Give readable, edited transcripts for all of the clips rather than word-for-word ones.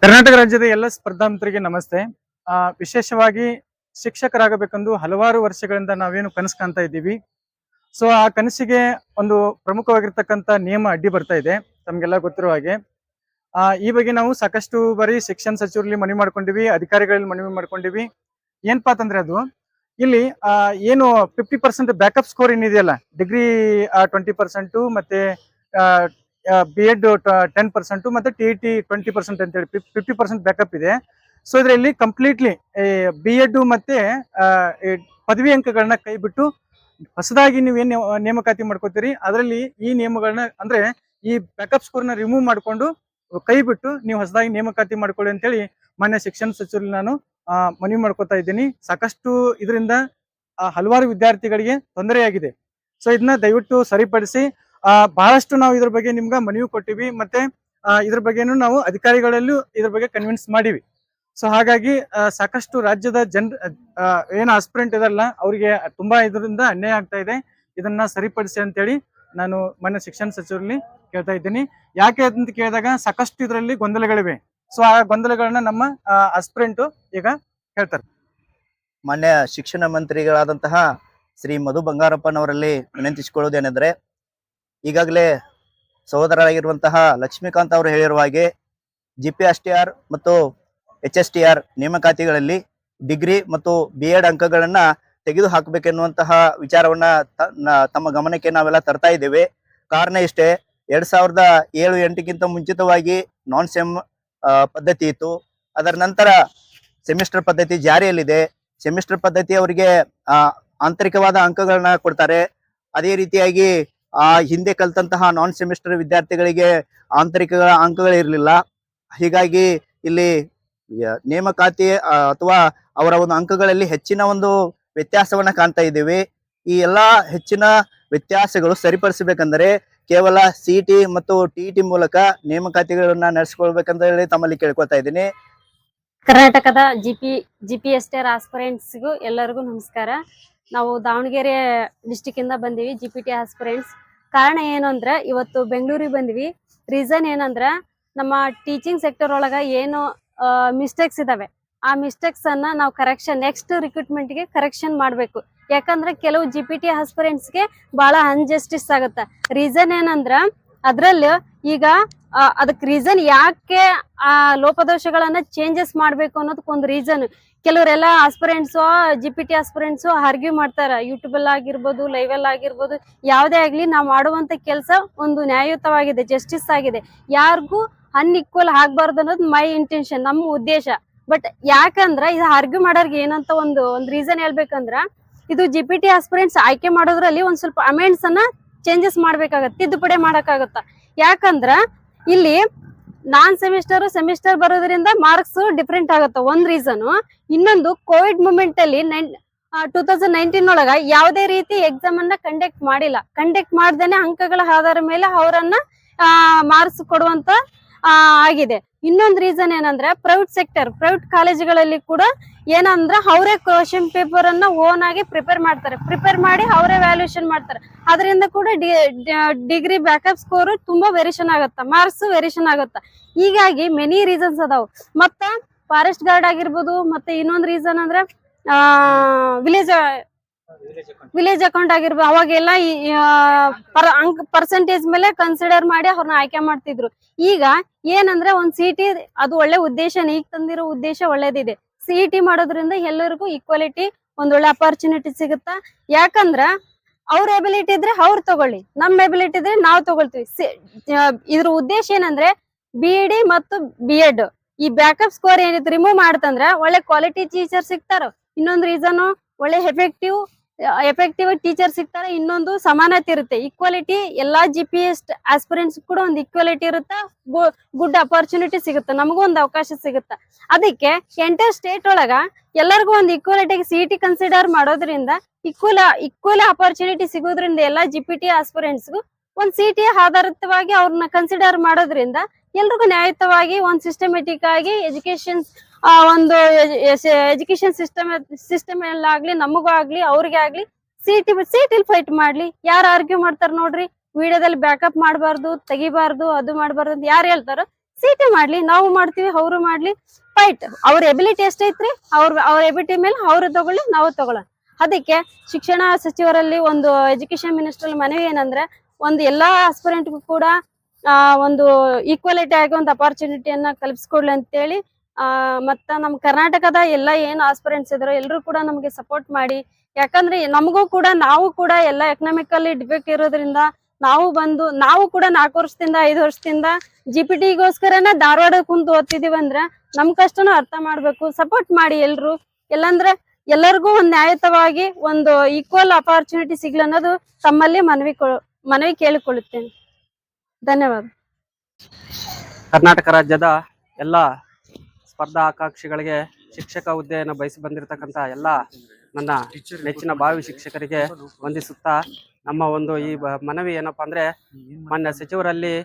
ಕರ್ನಾಟಕ ರಾಜ್ಯದ ಎಲ್ಲ ಸ್ಪರ್ಧಾಂತರಿಗೆ ನಮಸ್ತೆ. ವಿಶೇಷವಾಗಿ ಶಿಕ್ಷಕರಾಗಬೇಕೆಂದು ಹಲವಾರು ವರ್ಷಗಳಿಂದ ನಾವೇನು ಕನಸು ಕಾಣ್ತಾ ಇದ್ದೀವಿ. ಸೊ ಆ ಕನಸಿಗೆ ಒಂದು ಪ್ರಮುಖವಾಗಿರ್ತಕ್ಕಂಥ ನಿಯಮ ಅಡ್ಡಿ ಬರ್ತಾ ಇದೆ, ತಮಗೆಲ್ಲ ಗೊತ್ತಿರುವ ಹಾಗೆ. ಈ ಬಗ್ಗೆ ನಾವು ಸಾಕಷ್ಟು ಬಾರಿ ಶಿಕ್ಷಣ ಸಚಿವರಲ್ಲಿ ಮನವಿ ಮಾಡ್ಕೊಂಡಿವಿ, ಅಧಿಕಾರಿಗಳಲ್ಲಿ ಮನವಿ ಮಾಡ್ಕೊಂಡಿವಿ. ಏನಪ್ಪಾ ಅಂತಂದ್ರೆ ಅದು ಇಲ್ಲಿ ಏನು 50% ಬ್ಯಾಕಪ್ ಸ್ಕೋರ್ ಏನಿದೆಯಲ್ಲ, ಡಿಗ್ರಿ 20%, ಮತ್ತೆ B.Ed 10%, ಮತ್ತೆ TET 20% ಅಂತ ಹೇಳಿ 50% ಬ್ಯಾಕಪ್ ಇದೆ. ಸೊ ಇದರಲ್ಲಿ ಕಂಪ್ಲೀಟ್ಲಿ B.Ed ಮತ್ತೆ ಪದವಿ ಅಂಕಗಳನ್ನ ಕೈ ಬಿಟ್ಟು ಹೊಸದಾಗಿ ನೀವೇನು ನೇಮಕಾತಿ ಮಾಡ್ಕೋತೀರಿ ಅದರಲ್ಲಿ ಈ ನಿಯಮಗಳನ್ನ ಅಂದ್ರೆ ಈ ಬ್ಯಾಕಪ್ ಸ್ಕೋರ್ ನ ರಿಮೂವ್ ಮಾಡ್ಕೊಂಡು ಕೈ ಬಿಟ್ಟು ನೀವು ಹೊಸದಾಗಿ ನೇಮಕಾತಿ ಮಾಡ್ಕೊಳ್ಳಿ ಅಂತೇಳಿ ಮಾನ್ಯ ಶಿಕ್ಷಣ ಸಚಿವರಲ್ಲಿ ನಾನು ಮನವಿ ಮಾಡ್ಕೋತಾ ಇದ್ದೀನಿ. ಸಾಕಷ್ಟು ಇದರಿಂದ ಹಲವಾರು ವಿದ್ಯಾರ್ಥಿಗಳಿಗೆ ತೊಂದರೆಯಾಗಿದೆ. ಸೊ ಇದನ್ನ ದಯವಿಟ್ಟು ಸರಿಪಡಿಸಿ. ಬಹಳಷ್ಟು ನಾವು ಇದ್ರ ಬಗ್ಗೆ ನಿಮ್ಗೆ ಮನವಿ ಕೊಟ್ಟಿವಿ, ಮತ್ತೆ ಇದ್ರ ಬಗ್ಗೆನೂ ನಾವು ಅಧಿಕಾರಿಗಳಲ್ಲೂ ಇದ್ರ ಬಗ್ಗೆ ಕನ್ವಿನ್ಸ್ ಮಾಡಿವಿ. ಸೊ ಹಾಗಾಗಿ ಸಾಕಷ್ಟು ರಾಜ್ಯದ ಏನು ಆಸ್ಪಿರೆಂಟ್ ಇದಲ್ಲ ಅವರಿಗೆ ತುಂಬಾ ಇದರಿಂದ ಅನ್ಯಾಯ ಆಗ್ತಾ ಇದೆ. ಇದನ್ನ ಸರಿಪಡಿಸಿ ಅಂತೇಳಿ ನಾನು ಮಾನ್ಯ ಶಿಕ್ಷಣ ಸಚಿವರಲ್ಲಿ ಕೇಳ್ತಾ ಇದ್ದೀನಿ. ಯಾಕೆ ಅಂತ ಕೇಳಿದಾಗ ಸಾಕಷ್ಟು ಇದರಲ್ಲಿ ಗೊಂದಲಗಳಿವೆ. ಸೊ ಆ ಗೊಂದಲಗಳನ್ನ ನಮ್ಮ ಆಸ್ಪಿರೆಂಟ್ ಈಗ ಹೇಳ್ತಾರೆ. ಮಾನ್ಯ ಶಿಕ್ಷಣ ಮಂತ್ರಿಗಳಾದಂತಹ ಶ್ರೀ ಮಧು ಬಂಗಾರಪ್ಪನವರಲ್ಲಿ ವಿನಂತಿಸಿಕೊಳ್ಳುವುದೇನೆಂದರೆ, ಈಗಾಗಲೇ ಸಹೋದರರಾಗಿರುವಂತಹ ಲಕ್ಷ್ಮೀಕಾಂತ್ ಅವರು ಹೇಳಿರುವ ಹಾಗೆ GPSTR ಮತ್ತು HSTR ನೇಮಕಾತಿಗಳಲ್ಲಿ ಡಿಗ್ರಿ ಮತ್ತು B.Ed ಅಂಕಗಳನ್ನ ತೆಗೆದು ಹಾಕಬೇಕೆನ್ನುವಂತಹ ವಿಚಾರವನ್ನ ತಮ್ಮ ಗಮನಕ್ಕೆ ನಾವೆಲ್ಲ ತರ್ತಾ ಇದ್ದೇವೆ. ಕಾರಣ ಇಷ್ಟೇ, 2007-8ಗಿಂತ ಮುಂಚಿತವಾಗಿ ನಾನ್ ಸೆಮ್ ಪದ್ಧತಿ ಇತ್ತು. ಅದರ ನಂತರ ಸೆಮಿಸ್ಟರ್ ಪದ್ಧತಿ ಜಾರಿಯಲ್ಲಿದೆ. ಸೆಮಿಸ್ಟರ್ ಪದ್ಧತಿ ಅವರಿಗೆ ಆಂತರಿಕವಾದ ಅಂಕಗಳನ್ನ ಕೊಡ್ತಾರೆ. ಅದೇ ರೀತಿಯಾಗಿ ಹಿಂದೆ ಕಲಿತಂತಹ ನಾನ್ ಸೆಮಿಸ್ಟರ್ ವಿದ್ಯಾರ್ಥಿಗಳಿಗೆ ಆಂತರಿಕ ಅಂಕಗಳಿರಲಿಲ್ಲ. ಹೀಗಾಗಿ ಇಲ್ಲಿ ನೇಮಕಾತಿ ಅಥವಾ ಅವರ ಒಂದು ಅಂಕಗಳಲ್ಲಿ ಹೆಚ್ಚಿನ ಒಂದು ವ್ಯತ್ಯಾಸವನ್ನ ಕಾಣ್ತಾ ಇದ್ದೇವೆ. ಈ ಎಲ್ಲಾ ಹೆಚ್ಚಿನ ವ್ಯತ್ಯಾಸಗಳು ಸರಿಪಡಿಸಬೇಕಂದರೆ ಕೇವಲ CET ಮತ್ತು TET ಮೂಲಕ ನೇಮಕಾತಿಗಳನ್ನ ನಡೆಸಿಕೊಳ್ಬೇಕಂತ ಹೇಳಿ ತಮ್ಮಲ್ಲಿ ಕೇಳ್ಕೊತಾ ಇದ್ದೀನಿ. ಕರ್ನಾಟಕದ GPSTR ಆಸ್ಪಿರೆಂಟ್ಸ್ಗೂ ಎಲ್ಲರಿಗೂ ನಮಸ್ಕಾರ. ನಾವು ದಾವಣಗೆರೆ ಡಿಸ್ಟಿಕ್ ಇಂದ ಬಂದಿವಿ, GPT ಆಸ್ಪಿರೆಂಟ್ಸ್. ಕಾರಣ ಏನು ಅಂದ್ರೆ ಇವತ್ತು ಬೆಂಗಳೂರಿಗೆ ಬಂದ್ವಿ. ರೀಸನ್ ಏನಂದ್ರ ನಮ್ಮ ಟೀಚಿಂಗ್ ಸೆಕ್ಟರ್ ಒಳಗ ಏನು ಮಿಸ್ಟೇಕ್ಸ್ ಇದಾವೆ, ಆ ಮಿಸ್ಟೇಕ್ಸ್ ಅನ್ನ ನಾವು ನೆಕ್ಸ್ಟ್ ರಿಕ್ರೂಟ್ಮೆಂಟ್ ಗೆ ಕರೆಕ್ಷನ್ ಮಾಡ್ಬೇಕು. ಯಾಕಂದ್ರೆ ಕೆಲವು GPT ಆಸ್ಪಿರೆಂಟ್ಸ್ಗೆ ಬಹಳ ಅನ್ಜಸ್ಟಿಸ್ ಆಗುತ್ತೆ. ರೀಸನ್ ಏನಂದ್ರ ಅದ್ರಲ್ಲಿ ಈಗ ಅದಕ್ಕೆ ರೀಸನ್ ಯಾಕೆ ಆ ಲೋಪದೋಷಗಳನ್ನ ಚೇಂಜಸ್ ಮಾಡ್ಬೇಕು ಅನ್ನೋದಕ್ಕೊಂದು ರೀಸನ್. ಕೆಲವರೆಲ್ಲ ಆಸ್ಪಿರೆಂಟ್ಸ್ GPT ಆಸ್ಪಿರೆಂಟ್ಸ್ ಆರ್ಗ್ಯೂ ಮಾಡ್ತಾರ, ಯೂಟ್ಯೂಬ್ ಅಲ್ಲಿ ಆಗಿರ್ಬೋದು, ಲೈವ್ ಅಲ್ಲಿ ಆಗಿರ್ಬೋದು, ಯಾವ್ದೇ ಆಗ್ಲಿ ನಾವು ಮಾಡುವಂತ ಕೆಲಸ ಒಂದು ನ್ಯಾಯಯುತವಾಗಿದೆ, ಜಸ್ಟಿಸ್ ಆಗಿದೆ, ಯಾರಿಗೂ ಅನ್ಇಕ್ವಲ್ ಆಗ್ಬಾರ್ದು ಅನ್ನೋದು ಮೈ ಇಂಟೆನ್ಷನ್, ನಮ್ಮ ಉದ್ದೇಶ. ಬಟ್ ಯಾಕಂದ್ರ ಇದು ಆರ್ಗ್ಯೂ ಮಾಡೋರ್ಗೆ ಏನಂತ ಒಂದು ರೀಸನ್ ಹೇಳ್ಬೇಕಂದ್ರ, ಇದು GPT ಆಸ್ಪಿರೆಂಟ್ಸ್ ಆಯ್ಕೆ ಮಾಡೋದ್ರಲ್ಲಿ ಒಂದ್ ಸ್ವಲ್ಪ ಅಮೆಂಡ್ಸ್ ಅನ್ನ ಚೇಂಜಸ್ ಮಾಡ್ಬೇಕಾಗತ್ತೆ, ತಿದ್ದುಪಡಿ ಮಾಡಕ್ಕಾಗತ್ತ. ಯಾಕಂದ್ರ ಇಲ್ಲಿ ನಾನ್ ಸೆಮಿಸ್ಟರ್ ಬರೋದ್ರಿಂದ ಮಾರ್ಕ್ಸ್ ಡಿಫ್ರೆಂಟ್ ಆಗುತ್ತೆ, ಒಂದ್ ರೀಸನ್. ಇನ್ನೊಂದು ಕೋವಿಡ್ ಮೂಮೆಂಟ್ ಅಲ್ಲಿ 2019 ಒಳಗ ಯಾವುದೇ ರೀತಿ ಎಕ್ಸಾಮ್ ಅನ್ನ ಕಂಡಕ್ಟ್ ಮಾಡ್ದೇನೆ ಅಂಕಗಳ ಆಧಾರ ಮೇಲೆ ಅವರನ್ನ ಮಾರ್ಕ್ಸ್ ಕೊಡುವಂತ ಆಗಿದೆ. ಇನ್ನೊಂದು ರೀಸನ್ ಏನಂದ್ರೆ ಪ್ರೈವೇಟ್ ಕಾಲೇಜುಗಳಲ್ಲಿ ಕೂಡ ಏನಂದ್ರೆ ಅವರೇ ಕ್ವಶನ್ ಪೇಪರ್ ಅನ್ನ ಓನ್ ಆಗಿ ಪ್ರಿಪೇರ್ ಮಾಡಿ ಅವರೇ ವ್ಯಾಲ್ಯೂಯೇಷನ್ ಮಾಡ್ತಾರೆ. ಅದರಿಂದ ಕೂಡ ಡಿಗ್ರಿ ಬ್ಯಾಕಪ್ ಸ್ಕೋರ್ ತುಂಬಾ ವೇರಿಯೇಷನ್ ಆಗುತ್ತ, ಮಾರ್ಕ್ಸ್ ವೇರಿಯೇಷನ್ ಆಗುತ್ತ. ಹೀಗಾಗಿ ಮೆನಿ ರೀಸನ್ಸ್ ಅದಾವ. ಮತ್ತ ಫಾರೆಸ್ಟ್ ಗಾರ್ಡ್ ಆಗಿರ್ಬೋದು, ಮತ್ತೆ ಇನ್ನೊಂದು ರೀಸನ್ ಅಂದ್ರೆ ವಿಲೇಜ್ ಅಕೌಂಟ್ ಆಗಿರ್ಬೋದು. ಅವಾಗೆಲ್ಲ ಪರ್ಸೆಂಟೇಜ್ ಮೇಲೆ ಕನ್ಸಿಡರ್ ಮಾಡಿ ಅವ್ರನ್ನ ಆಯ್ಕೆ ಮಾಡ್ತಿದ್ರು. ಈಗ ಏನಂದ್ರೆ ಒಂದ್ CET ಅದು ಒಳ್ಳೆ ಉದ್ದೇಶ, ಈಗ ತಂದಿರೋ ಉದ್ದೇಶ ಒಳ್ಳೇದಿದೆ. CET ಮಾಡೋದ್ರಿಂದ ಎಲ್ಲರಿಗೂ ಈಕ್ವಾಲಿಟಿ, ಒಂದೊಳ್ಳೆ ಅಪರ್ಚುನಿಟಿ ಸಿಗುತ್ತ. ಯಾಕಂದ್ರ ಅವ್ರ ಎಬಿಲಿಟಿ ಇದ್ರೆ ಅವ್ರು ತಗೊಳ್ಳಿ, ನಮ್ ಎಬಿಲಿಟಿ ಇದ್ರೆ ನಾವ್ ತಗೊಳ್ತೀವಿ. ಇದ್ರ ಉದ್ದೇಶ ಏನಂದ್ರೆ BEd ಮತ್ತು B.Ed ಈ ಬ್ಯಾಕಪ್ ಸ್ಕೋರ್ ಏನಿತ್ತು ರಿಮೂವ್ ಮಾಡ್ತಂದ್ರ ಒಳ್ಳೆ ಕ್ವಾಲಿಟಿ ಟೀಚರ್ ಸಿಗ್ತಾರ. ಇನ್ನೊಂದು ರೀಸನ್, ಒಳ್ಳೆ ಎಫೆಕ್ಟಿವ್ ಟೀಚರ್ ಸಿಗ್ತಾರೆ. ಇನ್ನೊಂದು ಸಮಾನತೆ ಇರುತ್ತೆ, ಈಕ್ವಾಲಿಟಿ. ಎಲ್ಲಾ GPS ಆಸ್ಪಿರೆಂಟ್ಸ್ ಕೂಡ ಒಂದು ಈಕ್ವಾಲಿಟಿ ಇರುತ್ತೆ, ಗುಡ್ ಅಪರ್ಚುನಿಟಿ ಸಿಗುತ್ತೆ, ನಮಗೂ ಒಂದು ಅವಕಾಶ ಸಿಗುತ್ತೆ. ಅದಕ್ಕೆ ಎಂಟರ್ ಸ್ಟೇಟ್ ಒಳಗ ಎಲ್ಲರಿಗೂ ಒಂದು ಈಕ್ವಾಲಿಟಿಗೆ CET ಕನ್ಸಿಡರ್ ಮಾಡೋದ್ರಿಂದ ಈಕ್ವಲ್ ಅಪರ್ಚುನಿಟಿ ಸಿಗೋದ್ರಿಂದ ಎಲ್ಲಾ GPT ಆಸ್ಪಿರೆಂಟ್ಸ್ಗೂ ಒಂದ್ CET ಆಧಾರಿತವಾಗಿ ಅವ್ರನ್ನ ಕನ್ಸಿಡರ್ ಮಾಡೋದ್ರಿಂದ ಎಲ್ರಿಗೂ ನ್ಯಾಯಯುತವಾಗಿ ಒಂದ್ ಸಿಸ್ಟಮೆಟಿಕ್ ಆಗಿ ಎಜುಕೇಶನ್ ಸಿಸ್ಟಮ್ ಆಗ್ಲಿ, ನಮಗೂ ಆಗ್ಲಿ, ಅವ್ರಿಗೆ ಆಗ್ಲಿ CET ಫೈಟ್ ಮಾಡ್ಲಿ. ಯಾರು ಆರ್ಗ್ಯೂ ಮಾಡ್ತಾರ ನೋಡ್ರಿ, ವಿಡಿಯೋದಲ್ಲಿ ಬ್ಯಾಕಪ್ ಮಾಡಬಾರ್ದು, ತೆಗಿಬಾರ್ದು, ಅದು ಮಾಡಬಾರ್ದು ಅಂತ ಯಾರು ಹೇಳ್ತಾರೋ ಸಿಟಿ ಮಾಡ್ಲಿ, ನಾವು ಮಾಡ್ತೀವಿ, ಅವರು ಮಾಡ್ಲಿ, ಫೈಟ್. ಅವ್ರ ಎಬಿಲಿಟಿ ಎಷ್ಟೈತ್ರಿ, ಅವ್ರ ಎಬಿಲಿಟಿ ಮೇಲೆ ಅವ್ರು ತಗೊಳ್ಳಿ, ನಾವು ತಗೊಳ್ಳೋಣ. ಅದಕ್ಕೆ ಶಿಕ್ಷಣ ಸಚಿವರಲ್ಲಿ ಒಂದು ಎಜುಕೇಶನ್ ಮಿನಿಸ್ಟರ್ ಮನವಿ ಏನಂದ್ರೆ, ಒಂದು ಎಲ್ಲಾ ಆಸ್ಪಿರೆಂಟ್ಗೂ ಕೂಡ ಒಂದು ಈಕ್ವಾಲಿಟಿ ಆಗಿ ಒಂದು ಅಪಾರ್ಚುನಿಟಿಯನ್ನ ಕಲ್ಪಿಸ್ಕೊಡ್ಲಿ ಅಂತೇಳಿ ಮತ್ತ ನಮ್ ಕರ್ನಾಟಕದ ಎಲ್ಲ ಏನ್ ಆಸ್ಪಿರೆಂಟ್ಸ್ ಇದಾರೋ ಎಲ್ರು ಕೂಡ ನಮ್ಗೆ ಸಪೋರ್ಟ್ ಮಾಡಿ. ಯಾಕಂದ್ರೆ ನಮಗೂ ಕೂಡ, ನಾವು ಕೂಡ ಎಲ್ಲ ಎಕನಾಮಿಕಲಿ ಡಿಫೆಕ್ಟ್ ಇರೋದ್ರಿಂದ ನಾವು ಕೂಡ 4 ವರ್ಷದಿಂದ 5 ವರ್ಷದಿಂದ GPT-ಗೋಸ್ಕರನ ಧಾರವಾಡ ಕುಂತು ಓದ್ತಿದೀವಿ ಅಂದ್ರೆ ನಮ್ ಕಷ್ಟನು ಅರ್ಥ ಮಾಡ್ಬೇಕು. ಸಪೋರ್ಟ್ ಮಾಡಿ ಎಲ್ರು. ಎಲ್ಲಂದ್ರೆ ಎಲ್ಲರಿಗೂ ಒಂದ್ ನ್ಯಾಯಯುತವಾಗಿ ಒಂದು ಈಕ್ವಲ್ ಅಪಾರ್ಚುನಿಟಿ ಸಿಗ್ಲಿ ಅನ್ನೋದು ತಮ್ಮಲ್ಲಿ ಮನವಿ ಕೇಳಿಕೊಳ್ಳುತ್ತೇನೆ. ಧನ್ಯವಾದ. ಕರ್ನಾಟಕ ರಾಜ್ಯದ ಎಲ್ಲ ಸ್ಪರ್ಧಾ ಆಕಾಂಕ್ಷಿಗಳಿಗೆ ಶಿಕ್ಷಕ ಹುದ್ದೆಯನ್ನು ಬಯಸಿ ಬಂದಿರತಕ್ಕಂತ ಎಲ್ಲ ನನ್ನ ನೆಚ್ಚಿನ ಭಾವಿ ಶಿಕ್ಷಕರಿಗೆ ವಂದಿಸುತ್ತಾ, ನಮ್ಮ ಒಂದು ಈ ಮನವಿ ಏನಪ್ಪಾ ಅಂದ್ರೆ, ಮಾನ್ಯ ಸಚಿವರಲ್ಲಿ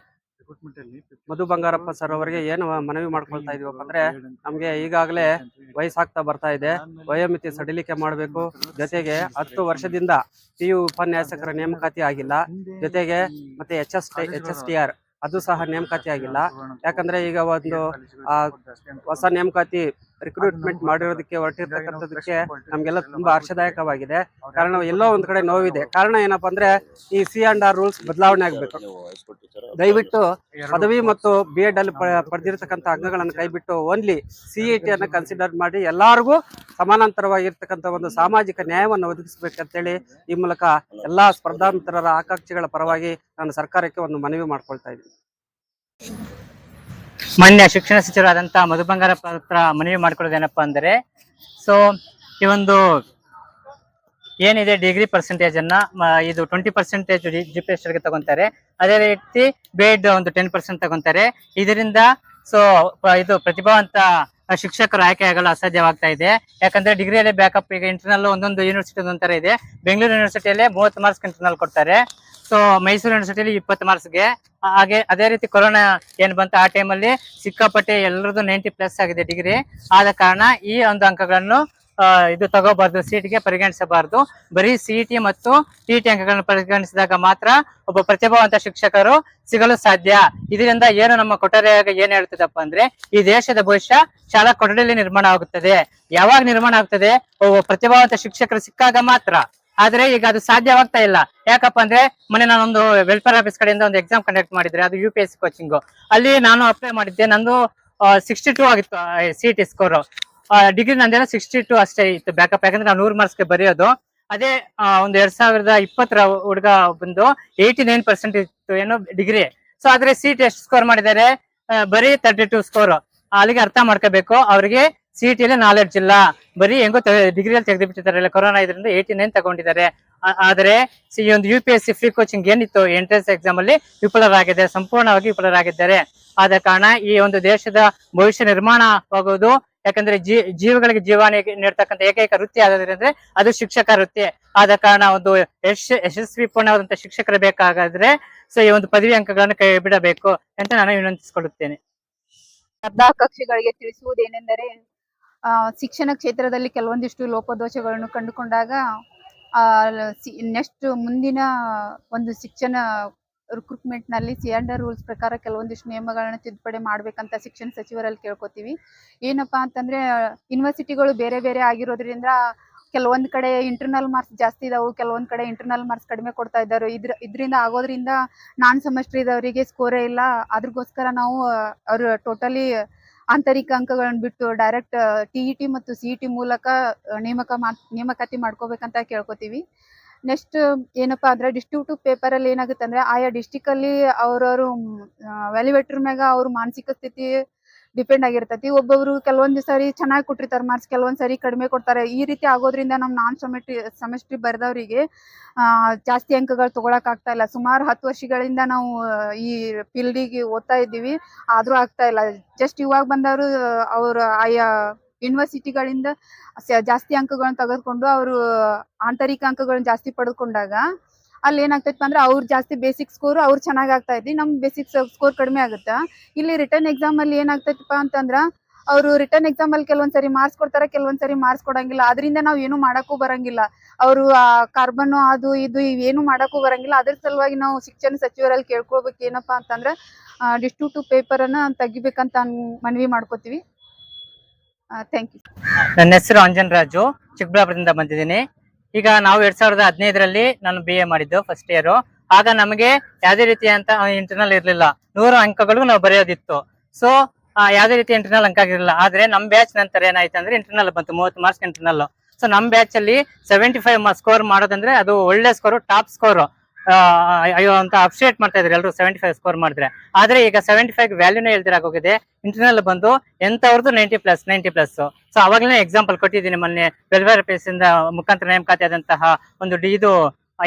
ಮಧು ಬಂಗಾರಪ್ಪ ಸರ್ ಅವರಿಗೆ ಏನು ಮನವಿ ಮಾಡ್ಕೊಳ್ತಾ ಇದೀವಪ್ಪ ಅಂದ್ರೆ, ನಮ್ಗೆ ಈಗಾಗಲೇ ವಯಸ್ಸಾಗ್ತಾ ಬರ್ತಾ ಇದೆ, ವಯೋಮಿತಿ ಸಡಿಲಿಕೆ ಮಾಡಬೇಕು. ಜೊತೆಗೆ 10 ವರ್ಷದಿಂದ PU ಉಪನ್ಯಾಸಕರ ನೇಮಕಾತಿ ಆಗಿಲ್ಲ. ಜೊತೆಗೆ ಮತ್ತೆ HSTR ಅದು ಸಹ ನೇಮಕಾತಿ ಆಗಿಲ್ಲ. ಯಾಕಂದ್ರೆ ಈಗ ಒಂದು ಹೊಸ ನೇಮಕಾತಿ ರಿಕ್ರೂಟ್ಮೆಂಟ್ ಮಾಡಿರೋದಕ್ಕೆ ಹೊರಟಿರ್ತಕ್ಕಂಥದಕ್ಕೆ ನಮ್ಗೆಲ್ಲ ತುಂಬಾ ಹರ್ಷದಾಯಕವಾಗಿದೆ. ಕಾರಣ ಎಲ್ಲೋ ಒಂದ್ ಕಡೆ ನೋವಿದೆ. ಕಾರಣ ಏನಪ್ಪಾ ಅಂದ್ರೆ, ಈ C&R ರೂಲ್ಸ್ ಬದಲಾವಣೆ ಆಗ್ಬೇಕು. ದಯವಿಟ್ಟು ಪದವಿ ಮತ್ತು B.Ed ಅಲ್ಲಿ ಪಡೆದಿರ್ತಕ್ಕಂಥ ಅಂಗಗಳನ್ನು ಕೈಬಿಟ್ಟು ಓನ್ಲಿ CET ಅನ್ನ ಕನ್ಸಿಡರ್ ಮಾಡಿ ಎಲ್ಲಾರ್ಗೂ ಸಮಾನಾಂತರವಾಗಿರ್ತಕ್ಕಂಥ ಒಂದು ಸಾಮಾಜಿಕ ನ್ಯಾಯವನ್ನು ಒದಗಿಸಬೇಕಂತೇಳಿ ಈ ಮೂಲಕ ಎಲ್ಲಾ ಸ್ಪರ್ಧಾಂತರರ ಆಕಾಂಕ್ಷಿಗಳ ಪರವಾಗಿ ನಾನು ಸರ್ಕಾರಕ್ಕೆ ಒಂದು ಮನವಿ ಮಾಡ್ಕೊಳ್ತಾ ಇದ್ದೀನಿ. ಮಾನ್ಯ ಶಿಕ್ಷಣ ಸಚಿವರಾದಂತ ಮಧು ಬಂಗಾರಪ್ಪ ಹತ್ರ ಮನವಿ ಮಾಡ್ಕೊಳ್ಳೋದೇನಪ್ಪಾ ಅಂದ್ರೆ, ಸೊ ಈ ಒಂದು ಏನಿದೆ ಡಿಗ್ರಿ ಪರ್ಸೆಂಟೇಜ್ ಅನ್ನ ಇದು 20% GPSR ಗೆ ತಗೊಂತಾರೆ. ಅದೇ ರೀತಿ B.Ed ಒಂದು 10% ತಗೊಂತಾರೆ. ಇದರಿಂದ ಸೊ ಇದು ಪ್ರತಿಭಾವಂತ ಶಿಕ್ಷಕರು ಆಯ್ಕೆ ಆಗಲು ಅಸಾಧ್ಯವಾಗ್ತಾ ಇದೆ. ಯಾಕಂದ್ರೆ ಡಿಗ್ರಿಯಲ್ಲಿ ಬ್ಯಾಕಪ್ ಈಗ ಇಂಟರ್ನಲ್ ಒಂದೊಂದು ಯೂನಿವರ್ಸಿಟಿ ಒಂದೊಂಥರ ಇದೆ. ಬೆಂಗಳೂರು ಯೂನಿವರ್ಸಿಟಿಯಲ್ಲಿ 30 ಮಾರ್ಕ್ಸ್ ಇಂಟರ್ನಲ್ ಕೊಡ್ತಾರೆ. ಸೊ ಮೈಸೂರು ಯೂನಿವರ್ಸಿಟಿಯಲ್ಲಿ 20 ಮಾರ್ಕ್ಸ್ಗೆ. ಹಾಗೆ ಅದೇ ರೀತಿ ಕೊರೋನಾ ಏನ್ ಬಂತ ಆ ಟೈಮಲ್ಲಿ ಸಿಕ್ಕಾಪಟ್ಟೆ ಎಲ್ಲರದ್ದು 90+ ಆಗಿದೆ ಡಿಗ್ರಿ. ಆದ ಕಾರಣ ಈ ಒಂದು ಅಂಕಗಳನ್ನು ಇದು ತಗೋಬಾರ್ದು, CET-ಗೆ ಪರಿಗಣಿಸಬಾರ್ದು. ಬರೀ CET ಮತ್ತು TET ಅಂಕಗಳನ್ನು ಪರಿಗಣಿಸಿದಾಗ ಮಾತ್ರ ಒಬ್ಬ ಪ್ರತಿಭಾವಂತ ಶಿಕ್ಷಕರು ಸಿಗಲು ಸಾಧ್ಯ. ಇದರಿಂದ ಏನು ನಮ್ಮ ಕೊಠಡಿಯಾಗ ಏನ್ ಹೇಳ್ತದಪ್ಪ ಅಂದ್ರೆ, ಈ ದೇಶದ ಭವಿಷ್ಯ ಶಾಲಾ ಕೊಠಡಿಯಲ್ಲಿ ನಿರ್ಮಾಣ ಆಗುತ್ತದೆ. ಯಾವಾಗ ನಿರ್ಮಾಣ ಆಗ್ತದೆ? ಒಬ್ಬ ಪ್ರತಿಭಾವಂತ ಶಿಕ್ಷಕರು ಸಿಕ್ಕಾಗ ಮಾತ್ರ. ಆದ್ರೆ ಈಗ ಅದು ಸಾಧ್ಯವಾಗ್ತಾ ಇಲ್ಲ. ಯಾಕಪ್ಪ ಅಂದ್ರೆ, ಮೊನ್ನೆ ನಾನೊಂದು ವೆಲ್ಫೇರ್ ಆಫೀಸ್ ಕಡೆಯಿಂದ ಒಂದು ಎಕ್ಸಾಮ್ ಕಂಡಕ್ಟ್ ಮಾಡಿದ್ರೆ, ಅದು UPSC ಕೋಚಿಂಗ್. ಅಲ್ಲಿ ನಾನು ಅಪ್ಲೈ ಮಾಡಿದ್ದೆ. ನಂದು 62 ಆಗಿತ್ತು CET ಸ್ಕೋರ್. ಡಿಗ್ರಿ ನಂದೇನೋ 62 ಅಷ್ಟೇ ಇತ್ತು ಬ್ಯಾಕಪ್. ಯಾಕಂದ್ರೆ ನಾವು 100 ಮಾರ್ಕ್ಸ್ಗೆ ಬರೆಯೋದು. ಅದೇ ಒಂದು 2020 ಹುಡುಗ ಬಂದು 89% ಇತ್ತು ಏನೋ ಡಿಗ್ರಿ. ಸೊ ಆದ್ರೆ CET ಎಷ್ಟು ಸ್ಕೋರ್ ಮಾಡಿದ್ದಾರೆ? ಬರೀ 32 ಸ್ಕೋರ್. ಅಲ್ಲಿಗೆ ಅರ್ಥ ಮಾಡ್ಕೋಬೇಕು, ಅವ್ರಿಗೆ CET ಅಲ್ಲಿ ನಾಲೆಡ್ಜ್ ಇಲ್ಲ. ಬರೀ ಹೆಂಗೋ ಡಿಗ್ರಿಯಲ್ಲಿ ತೆಗೆದು ಬಿಟ್ಟಿದ್ದಾರೆ. ಕೊರೋನಾ ಇದರಿಂದ 89 ತಗೊಂಡಿದ್ದಾರೆ. ಆದ್ರೆ ಈ ಒಂದು UPSC ಫ್ರೀ ಕೋಚಿಂಗ್ ಏನಿತ್ತು ಎಂಟ್ರೆನ್ಸ್ ಎಕ್ಸಾಮ್ ಅಲ್ಲಿ ವಿಫಲರಾಗಿದೆ, ಸಂಪೂರ್ಣವಾಗಿ ವಿಫಲರಾಗಿದ್ದಾರೆ. ಆದ ಕಾರಣ ಈ ಒಂದು ದೇಶದ ಭವಿಷ್ಯ ನಿರ್ಮಾಣವಾಗುವುದು. ಯಾಕಂದ್ರೆ ಜೀವಗಳಿಗೆ ಜೀವಾನಿ ನೀಡ್ತಕ್ಕಂಥ ಏಕೈಕ ವೃತ್ತಿ ಯಾವ್ದಾದ್ರೆ ಅದು ಶಿಕ್ಷಕ ವೃತ್ತಿ. ಆದ ಕಾರಣ ಒಂದು ಯಶಸ್ವಿ ಪೂರ್ಣವಾದಂತ ಶಿಕ್ಷಕರು ಬೇಕಾಗಾದ್ರೆ ಸೊ ಈ ಒಂದು ಪದವಿ ಅಂಕಗಳನ್ನು ಕೈ ಬಿಡಬೇಕು ಅಂತ ನಾನು ವಿನಂತಿಸಿಕೊಳ್ಳುತ್ತೇನೆ. ಸ್ಪರ್ಧಾಕಾಂಕ್ಷಿಗಳಿಗೆ ತಿಳಿಸುವುದೇನೆಂದರೆ, ಶಿಕ್ಷಣ ಕ್ಷೇತ್ರದಲ್ಲಿ ಕೆಲವೊಂದಿಷ್ಟು ಲೋಪದೋಷಗಳನ್ನು ಕಂಡುಕೊಂಡಾಗ ನೆಕ್ಸ್ಟ್ ಮುಂದಿನ ಒಂದು ಶಿಕ್ಷಣ ರಿಕ್ರೂಟ್ಮೆಂಟ್ ನಲ್ಲಿ C&R ರೂಲ್ಸ್ ಪ್ರಕಾರ ಕೆಲವೊಂದಿಷ್ಟು ನಿಯಮಗಳನ್ನ ತಿದ್ದುಪಡಿ ಮಾಡ್ಬೇಕಂತ ಶಿಕ್ಷಣ ಸಚಿವರಲ್ಲಿ ಕೇಳ್ಕೊತೀವಿ. ಏನಪ್ಪಾ ಅಂತಂದ್ರೆ, ಯೂನಿವರ್ಸಿಟಿಗಳು ಬೇರೆ ಬೇರೆ ಆಗಿರೋದ್ರಿಂದ ಕೆಲವೊಂದ್ ಕಡೆ ಇಂಟರ್ನಲ್ ಮಾರ್ಕ್ಸ್ ಜಾಸ್ತಿ ಇದಾವು, ಕೆಲವೊಂದ್ ಕಡೆ ಇಂಟರ್ನಲ್ ಮಾರ್ಕ್ಸ್ ಕಡಿಮೆ ಕೊಡ್ತಾ ಇದ್ದಾರೆ. ಇದರಿಂದ ಆಗೋದ್ರಿಂದ ನಾನ್ ಸೆಮಿಸ್ಟರ್ ಇದ್ದವರಿಗೆ ಸ್ಕೋರೇ ಇಲ್ಲ. ಅದ್ರಗೋಸ್ಕರ ನಾವು ಅವ್ರ ಟೋಟಲಿ ಆಂತರಿಕ ಅಂಕಗಳನ್ನ ಬಿಟ್ಟು ಡೈರೆಕ್ಟ್ TET ಮತ್ತು CET ಮೂಲಕ ನೇಮಕಾತಿ ಮಾಡ್ಕೋಬೇಕಂತ ಕೇಳ್ಕೊತೀವಿ. ನೆಕ್ಸ್ಟ್ ಏನಪ್ಪಾ ಅಂದ್ರೆ, ಡಿಸ್ಟ್ರಿಬ್ಯೂಟಿವ್ ಪೇಪರ್ ಅಲ್ಲಿ ಏನಾಗುತ್ತೆ ಅಂದ್ರೆ, ಆಯಾ ಡಿಸ್ಟಿಕ್ ಅಲ್ಲಿ ಅವ್ರವ್ರು ವ್ಯಾಲ್ಯೂವೇಟರ್ ಮ್ಯಾಗ ಅವ್ರ ಮಾನಸಿಕ ಸ್ಥಿತಿ ಡಿಪೆಂಡ್ ಆಗಿರ್ತೈತಿ. ಒಬ್ಬೊಬ್ರು ಕೆಲವೊಂದ್ ಸಾರಿ ಚೆನ್ನಾಗಿ ಕೊಟ್ಟಿರ್ತಾರೆ ಮಾರ್ಕ್ಸ್, ಕೆಲವೊಂದ್ ಸಾರಿ ಕಡಿಮೆ ಕೊಡ್ತಾರೆ. ಈ ರೀತಿ ಆಗೋದ್ರಿಂದ ನಮ್ ನಾನ್ ಸೆಮಿಸ್ಟ್ರಿ ಬರ್ದವ್ರಿಗೆ ಜಾಸ್ತಿ ಅಂಕಗಳು ತಗೊಳಕ್ ಆಗ್ತಾ ಇಲ್ಲ. ಸುಮಾರು 10 ವರ್ಷಗಳಿಂದ ನಾವು ಈ ಫೀಲ್ಡಿಗೆ ಓದ್ತಾ ಇದ್ದೀವಿ, ಆದ್ರೂ ಆಗ್ತಾ ಇಲ್ಲ. ಜಸ್ಟ್ ಇವಾಗ ಬಂದವರು ಅವ್ರ ಆಯಾ ಯೂನಿವರ್ಸಿಟಿಗಳಿಂದ ಜಾಸ್ತಿ ಅಂಕಗಳನ್ನ ತೆಗೆದುಕೊಂಡು ಅವರು ಆಂತರಿಕ ಅಂಕಗಳನ್ನ ಜಾಸ್ತಿ ಪಡೆದುಕೊಂಡಾಗ ಅಲ್ಲಿ ಏನಾಗ್ತೈತಿ ಅಂದ್ರೆ, ಅವ್ರು ಜಾಸ್ತಿ ಬೇಸಿಕ್ ಸ್ಕೋರ್ ಅವ್ರು ಚೆನ್ನಾಗ್ ಆಗ್ತಾ ಇದ್ವಿ, ನಮ್ ಬೇಸಿಕ್ ಸ್ಕೋರ್ ಕಡಿಮೆ ಆಗುತ್ತಾ. ಇಲ್ಲಿ ರಿಟರ್ನ್ ಎಕ್ಸಾಮ್ ಅಲ್ಲಿ ಏನಾಗ್ತೈತಿಪ್ಪ ಅಂತಂದ್ರ, ಅವರು ರಿಟರ್ನ್ ಎಕ್ಸಾಮ್ ಅಲ್ಲಿ ಕೆಲವೊಂದ್ಸರಿ ಮಾರ್ಕ್ಸ್ ಕೊಡ್ತಾರೆ, ಕೆಲವೊಂದ್ಸರಿ ಮಾರ್ಕ್ಸ್ ಕೊಡಂಗಿಲ್ಲ. ಅದರಿಂದ ನಾವ್ ಏನು ಮಾಡಕ್ಕೂ ಬರಂಗಿಲ್ಲ. ಅವರು ಕಾರ್ಬನ್ ಅದು ಇದು ಇವೇನು ಮಾಡಕ್ಕೂ ಬರಂಗಿಲ್ಲ. ಅದ್ರ ಸಲುವಾಗಿ ನಾವು ಶಿಕ್ಷಣ ಸಚಿವರಲ್ಲಿ ಕೇಳ್ಕೊಳ್ಬೇಕು ಏನಪ್ಪಾ ಅಂತಂದ್ರ, ಡಿಸ್ಟ್ರಿಬ್ಯೂಟಿವ್ ಪೇಪರ್ ಅನ್ನ ತೆಗಿಬೇಕಂತ ಮನವಿ ಮಾಡ್ಕೋತೀವಿ. Thank you. ನನ್ನ ಹೆಸರು ಅಂಜನ್ ರಾಜು, ಚಿಕ್ಕಬಳ್ಳಾಪುರದಿಂದ ಬಂದಿದ್ದೀನಿ. ಈಗ ನಾವು 2015ರಲ್ಲಿ ನಾನು BA ಮಾಡಿದ್ದು ಫಸ್ಟ್ ಇಯರ್. ಆಗ ನಮಗೆ ಯಾವುದೇ ರೀತಿಯಂತ ಇಂಟರ್ನಲ್ ಇರ್ಲಿಲ್ಲ, 100 ಅಂಕಗಳು ನಾವು ಬರೆಯೋದಿತ್ತು. ಸೊ ಯಾವುದೇ ರೀತಿ ಇಂಟರ್ನಲ್ ಅಂಕ ಆಗಿರಲಿಲ್ಲ. ಆದ್ರೆ ನಮ್ ಬ್ಯಾಚ್ ನಂತರ ಏನಾಯ್ತು ಅಂದ್ರೆ ಇಂಟರ್ನಲ್ ಬಂತು, 30 ಮಾರ್ಕ್ಸ್ ಇಂಟರ್ನಲ್. ಸೊ ನಮ್ ಬ್ಯಾಚ್ ಅಲ್ಲಿ 75 ಸ್ಕೋರ್ ಮಾಡೋದಂದ್ರೆ ಅದು ಒಳ್ಳೆ ಸ್ಕೋರ್, ಟಾಪ್ ಸ್ಕೋರ್. ಅಯ್ಯೋ ಅಂತ ಅಪ್ರಿಶಿಯೇಟ್ ಮಾಡ್ತಾ ಇದ್ರು ಎಲ್ಲರೂ 75 ಸ್ಕೋರ್ ಮಾಡಿದ್ರೆ. ಆದ್ರೆ ಈಗ 75 ವ್ಯಾಲ್ಯೂನೇ ಹೇಳ್ದಿರಾಗೋಗಿದೆ. ಇಂಟರ್ನಲ್ ಬಂದು ಎಂತವ್ರದ್ದು 90+. ಸೊ ಅವಾಗಲೇ ಎಕ್ಸಾಂಪಲ್ ಕೊಟ್ಟಿದ್ದೀನಿ ಮೊನ್ನೆ ವೆಲ್ಫೇರ್ ಪೇಸ್ ಇಂದ ಮುಖಾಂತರ ನೇಮಕಾತಿ ಆದಂತಹ ಒಂದು ಇದು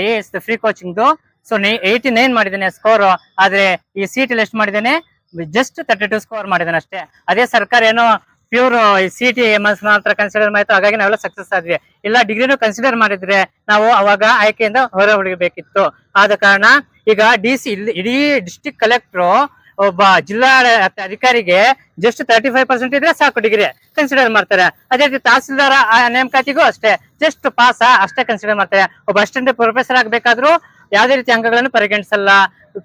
IAS ಫ್ರೀ ಕೋಚಿಂಗ್ದು. ಸೊ 89 ಮಾಡಿದ್ದೇನೆ ಸ್ಕೋರ್. ಆದ್ರೆ ಈ CET ಎಷ್ಟು ಮಾಡಿದ್ದೇನೆ, ಜಸ್ಟ್ 32 ಸ್ಕೋರ್ ಮಾಡಿದ್ದೇನೆ ಅಷ್ಟೇ. ಅದೇ ಸರ್ಕಾರ ಏನೋ ಪ್ಯೂರ್ CET ಮಾತ್ರ ಕನ್ಸಿಡರ್ ಮಾಡಿತ್ತು, ಹಾಗಾಗಿ ನಾವೆಲ್ಲ ಸಕ್ಸಸ್ ಆದ್ವಿ. ಇಲ್ಲ ಡಿಗ್ರಿನೂ ಕನ್ಸಿಡರ್ ಮಾಡಿದ್ರೆ ನಾವು ಅವಾಗ ಆಯ್ಕೆಯಿಂದ ಹೊರ ಹೊರಬೇಕಿತ್ತು. ಆದ ಕಾರಣ ಈಗ DC ಇಡೀ ಡಿಸ್ಟ್ರಿಕ್ಟ್ ಕಲೆಕ್ಟರ್ ಒಬ್ಬ ಜಿಲ್ಲಾ ಅಧಿಕಾರಿಗೆ ಜಸ್ಟ್ 35% ಇದ್ರೆ ಸಾಕು, ಡಿಗ್ರಿ ಕನ್ಸಿಡರ್ ಮಾಡ್ತಾರೆ. ಅದೇ ರೀತಿ ತಹಸೀಲ್ದಾರ್ ನೇಮಕಾತಿಗೂ ಅಷ್ಟೇ, ಜಸ್ಟ್ ಪಾಸ್ ಅಷ್ಟೇ ಕನ್ಸಿಡರ್ ಮಾಡ್ತಾರೆ. ಒಬ್ಬ ಅಸಿಸ್ಟೆಂಟ್ ಪ್ರೊಫೆಸರ್ ಆಗ್ಬೇಕಾದ್ರೂ ಯಾವುದೇ ರೀತಿ ಅಂಕಗಳನ್ನು ಪರಿಗಣಿಸಲ್ಲ,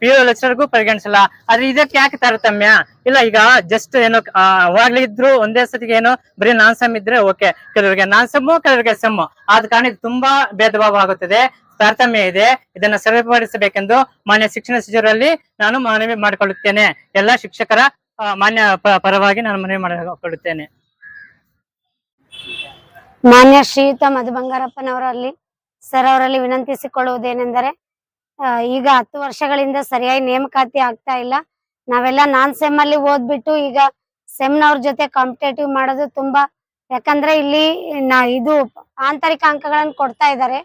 PU ಲೆಕ್ಚರ್ಗೂ ಪರಿಗಣಿಸಲ್ಲ. ಆದ್ರೆ ಇದಕ್ಕೆ ಯಾಕೆ ತಾರತಮ್ಯ ಇಲ್ಲ? ಈಗ ಜಸ್ಟ್ ಏನೋ ಅವಾಗ್ಲೇ ಇದ್ರು ಒಂದೇ ಸತಿಗೆ ಏನೋ ಬರೀ ನಾನ್ ಸಮ್ ಇದ್ರೆ ಓಕೆ, ಕೆಲವರಿಗೆ ನಾನ್ ಸಮ್ಮು, ಕೆಲವರಿಗೆ ಸಮ್ಮು. ಆದ ಕಾರಣ ಇದು ತುಂಬಾ ಭೇದ ಭಾವ ಆಗುತ್ತದೆ, ತಾರತಮ್ಯ ಇದೆ. ಇದನ್ನ ಸರಿಪಡಿಸಬೇಕೆಂದು ಮಾನ್ಯ ಶಿಕ್ಷಣ ಸಚಿವರಲ್ಲಿ ನಾನು ಮನವಿ ಮಾಡಿಕೊಳ್ಳುತ್ತೇನೆ. ಎಲ್ಲ ಶಿಕ್ಷಕರ ಮಾನ್ಯ ಪರವಾಗಿ ನಾನು ಮನವಿ ಮಾಡಿಕೊಳ್ಳುತ್ತೇನೆ. ಮಾನ್ಯ ಶ್ರೀಯುತ ಮಧು ಬಂಗಾರಪ್ಪನವರಲ್ಲಿ ಸರ್ ಅವರಲ್ಲಿ ವಿನಂತಿಸಿಕೊಳ್ಳುವುದೇನೆಂದರೆ, ಈಗ 10 ವರ್ಷಗಳಿಂದ ಸರಿಯಾಗಿ ನೇಮಕಾತಿ ಆಗ್ತಾ ಇಲ್ಲ. ನಾವೆಲ್ಲ ನಾನ್ ಸೆಮ್ ಅಲ್ಲಿ ಓದ್ಬಿಟ್ಟು ಈಗ ಸೆಮ್ನವ್ರ ಜೊತೆ ಕಾಂಪಿಟೇಟಿವ್ ಮಾಡೋದು ತುಂಬಾ, ಯಾಕಂದ್ರೆ ಇಲ್ಲಿ ಇದು ಆಂತರಿಕ ಅಂಕಗಳನ್ನು ಕೊಡ್ತಾ ಇದ್ದಾರೆ.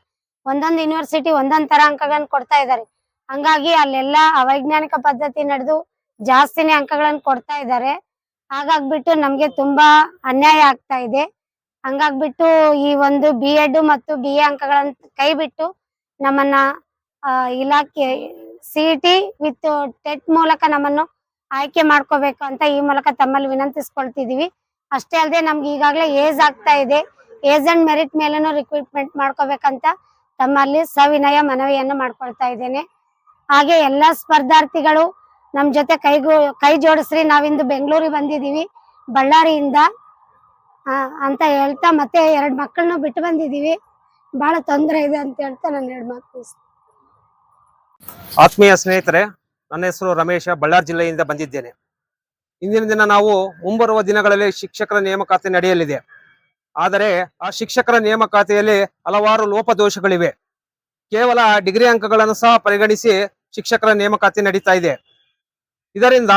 ಒಂದೊಂದು ಯೂನಿವರ್ಸಿಟಿ ಒಂದೊಂದ್ ತರ ಅಂಕಗಳನ್ನು ಕೊಡ್ತಾ ಇದ್ದಾರೆ. ಹಂಗಾಗಿ ಅಲ್ಲೆಲ್ಲ ಅವೈಜ್ಞಾನಿಕ ಪದ್ಧತಿ ನಡೆದು ಜಾಸ್ತಿನೇ ಅಂಕಗಳನ್ನು ಕೊಡ್ತಾ ಇದ್ದಾರೆ. ಹಾಗಾಗ್ಬಿಟ್ಟು ನಮ್ಗೆ ತುಂಬಾ ಅನ್ಯಾಯ ಆಗ್ತಾ ಇದೆ. ಹಂಗಾಗ್ಬಿಟ್ಟು ಈ ಒಂದು B.Ed ಮತ್ತು BA ಅಂಕಗಳನ್ನು ಕೈ ಬಿಟ್ಟು ನಮ್ಮನ್ನ ಇಲಾಖೆ CET ವಿತ್ ಟೆಟ್ ಮೂಲಕ ನಮ್ಮನ್ನು ಆಯ್ಕೆ ಮಾಡ್ಕೋಬೇಕು ಅಂತ ಈ ಮೂಲಕ ತಮ್ಮಲ್ಲಿ ವಿನಂತಿಸ್ಕೊಳ್ತಿದೀವಿ. ಅಷ್ಟೇ ಅಲ್ಲದೆ ನಮ್ಗೆ ಈಗಾಗಲೇ ಏಜ್ ಆಗ್ತಾ ಇದೆ, ಏಜ್ ಅಂಡ್ ಮೆರಿಟ್ ಮೇಲೇನು ರಿಕ್ರೂಟ್ಮೆಂಟ್ ಮಾಡ್ಕೋಬೇಕಂತ ತಮ್ಮಲ್ಲಿ ಸವಿನಯ ಮನವಿಯನ್ನು ಮಾಡ್ಕೊಳ್ತಾ ಇದ್ದೇನೆ. ಹಾಗೆ ಎಲ್ಲಾ ಸ್ಪರ್ಧಾರ್ಥಿಗಳು ನಮ್ ಜೊತೆ ಕೈ ಜೋಡಿಸ್ರಿ, ನಾವಿಂದು ಬೆಂಗಳೂರಿಗೆ ಬಂದಿದೀವಿ ಬಳ್ಳಾರಿಯಿಂದ ಅಂತ ಹೇಳ್ತಾ, ಮತ್ತೆ 2 ಮಕ್ಕಳನ್ನು ಬಿಟ್ಟು ಬಂದಿದೀವಿ, ಬಹಳ ತೊಂದರೆ ಇದೆ ಅಂತ ಹೇಳ್ತಾ ನಾನು 2 ಮಾತು. ಆತ್ಮೀಯ ಸ್ನೇಹಿತರೆ, ನನ್ನ ಹೆಸರು ರಮೇಶ, ಬಳ್ಳಾರಿ ಜಿಲ್ಲೆಯಿಂದ ಬಂದಿದ್ದೇನೆ. ಇಂದಿನ ದಿನ ನಾವು ಮುಂಬರುವ ದಿನಗಳಲ್ಲಿ ಶಿಕ್ಷಕರ ನೇಮಕಾತಿ ನಡೆಯಲಿದೆ. ಆದರೆ ಆ ಶಿಕ್ಷಕರ ನೇಮಕಾತಿಯಲ್ಲಿ ಹಲವಾರು ಲೋಪದೋಷಗಳಿವೆ. ಕೇವಲ ಡಿಗ್ರಿ ಅಂಕಗಳನ್ನು ಸಹ ಪರಿಗಣಿಸಿ ಶಿಕ್ಷಕರ ನೇಮಕಾತಿ ನಡೀತಾ ಇದೆ. ಇದರಿಂದ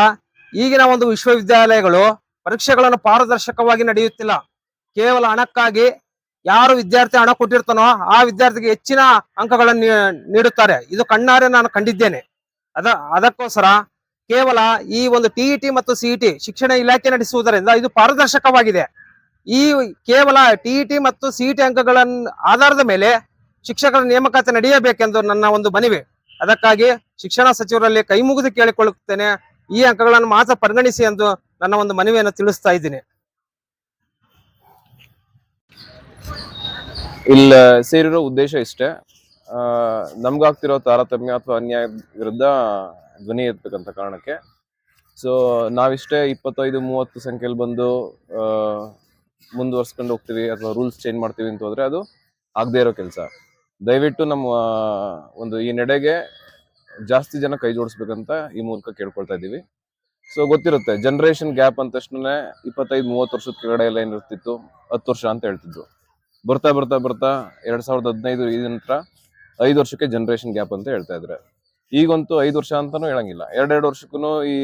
ಈಗಿನ ಒಂದು ವಿಶ್ವವಿದ್ಯಾಲಯಗಳು ಪರೀಕ್ಷೆಗಳನ್ನು ಪಾರದರ್ಶಕವಾಗಿ ನಡೆಯುತ್ತಿಲ್ಲ. ಕೇವಲ ಹಣಕ್ಕಾಗಿ ಯಾರು ವಿದ್ಯಾರ್ಥಿ ಹಣ ಕೊಟ್ಟಿರ್ತಾನೋ ಆ ವಿದ್ಯಾರ್ಥಿಗೆ ಹೆಚ್ಚಿನ ಅಂಕಗಳನ್ನು ನೀಡುತ್ತಾರೆ. ಇದು ಕಣ್ಣಾರೆ ನಾನು ಕಂಡಿದ್ದೇನೆ. ಅದಕ್ಕೋಸ್ಕರ ಕೇವಲ ಈ ಒಂದು TET ಮತ್ತು CET ಶಿಕ್ಷಣ ಇಲಾಖೆ ನಡೆಸುವುದರಿಂದ ಇದು ಪಾರದರ್ಶಕವಾಗಿದೆ. ಈ ಕೇವಲ TET ಮತ್ತು CET ಅಂಕಗಳ ಆಧಾರದ ಮೇಲೆ ಶಿಕ್ಷಕರ ನೇಮಕಾತಿ ನಡೆಯಬೇಕೆಂದು ನನ್ನ ಒಂದು ಮನವಿ. ಅದಕ್ಕಾಗಿ ಶಿಕ್ಷಣ ಸಚಿವರಲ್ಲಿ ಕೈ ಮುಗಿದು ಕೇಳಿಕೊಳ್ಳುತ್ತೇನೆ, ಈ ಅಂಕಗಳನ್ನು ಮಾತ್ರ ಪರಿಗಣಿಸಿ ಎಂದು ನನ್ನ ಒಂದು ಮನವಿಯನ್ನು ತಿಳಿಸ್ತಾ ಇದ್ದೀನಿ. ಇಲ್ಲ ಸೇರಿರೋ ಉದ್ದೇಶ ಇಷ್ಟೇ, ನಮ್ಗಾಗ್ತಿರೋ ತಾರತಮ್ಯ ಅಥವಾ ಅನ್ಯಾಯ ವಿರುದ್ಧ ಧ್ವನಿ ಎತ್ತಬೇಕಂತ ಕಾರಣಕ್ಕೆ. ಸೊ ನಾವಿಷ್ಟೇ 25-30 ಸಂಖ್ಯೆಯಲ್ಲಿ ಬಂದು ಮುಂದುವರ್ಸ್ಕೊಂಡು ಹೋಗ್ತೀವಿ ಅಥವಾ ರೂಲ್ಸ್ ಚೇಂಜ್ ಮಾಡ್ತೀವಿ ಅಂತ ಹೋದ್ರೆ ಅದು ಆಗದೆ ಇರೋ ಕೆಲಸ. ದಯವಿಟ್ಟು ನಮ್ಮ ಒಂದು ಈ ನಡೆಗೆ ಜಾಸ್ತಿ ಜನ ಕೈ ಜೋಡಿಸ್ಬೇಕಂತ ಈ ಮೂಲಕ ಕೇಳ್ಕೊಳ್ತಾ ಇದ್ದೀವಿ. ಸೊ ಗೊತ್ತಿರುತ್ತೆ, ಜನರೇಷನ್ ಗ್ಯಾಪ್ ಅಂದ ತಕ್ಷಣ 25-30 ವರ್ಷದ ಕೆಳಗಡೆ ಎಲ್ಲ ಏನಿರ್ತಿತ್ತು 10 ವರ್ಷ ಅಂತ ಹೇಳ್ತಿದ್ರು. ಬರ್ತಾ 2015 ಈ ನಂತರ 5 ವರ್ಷಕ್ಕೆ ಜನರೇಷನ್ ಗ್ಯಾಪ್ ಅಂತ ಹೇಳ್ತಾ ಇದ್ರೆ, ಈಗಂತೂ 5 ವರ್ಷ ಅಂತಾನು ಹೇಳಂಗಿಲ್ಲ. 2 ವರ್ಷಕ್ಕೂ ಈ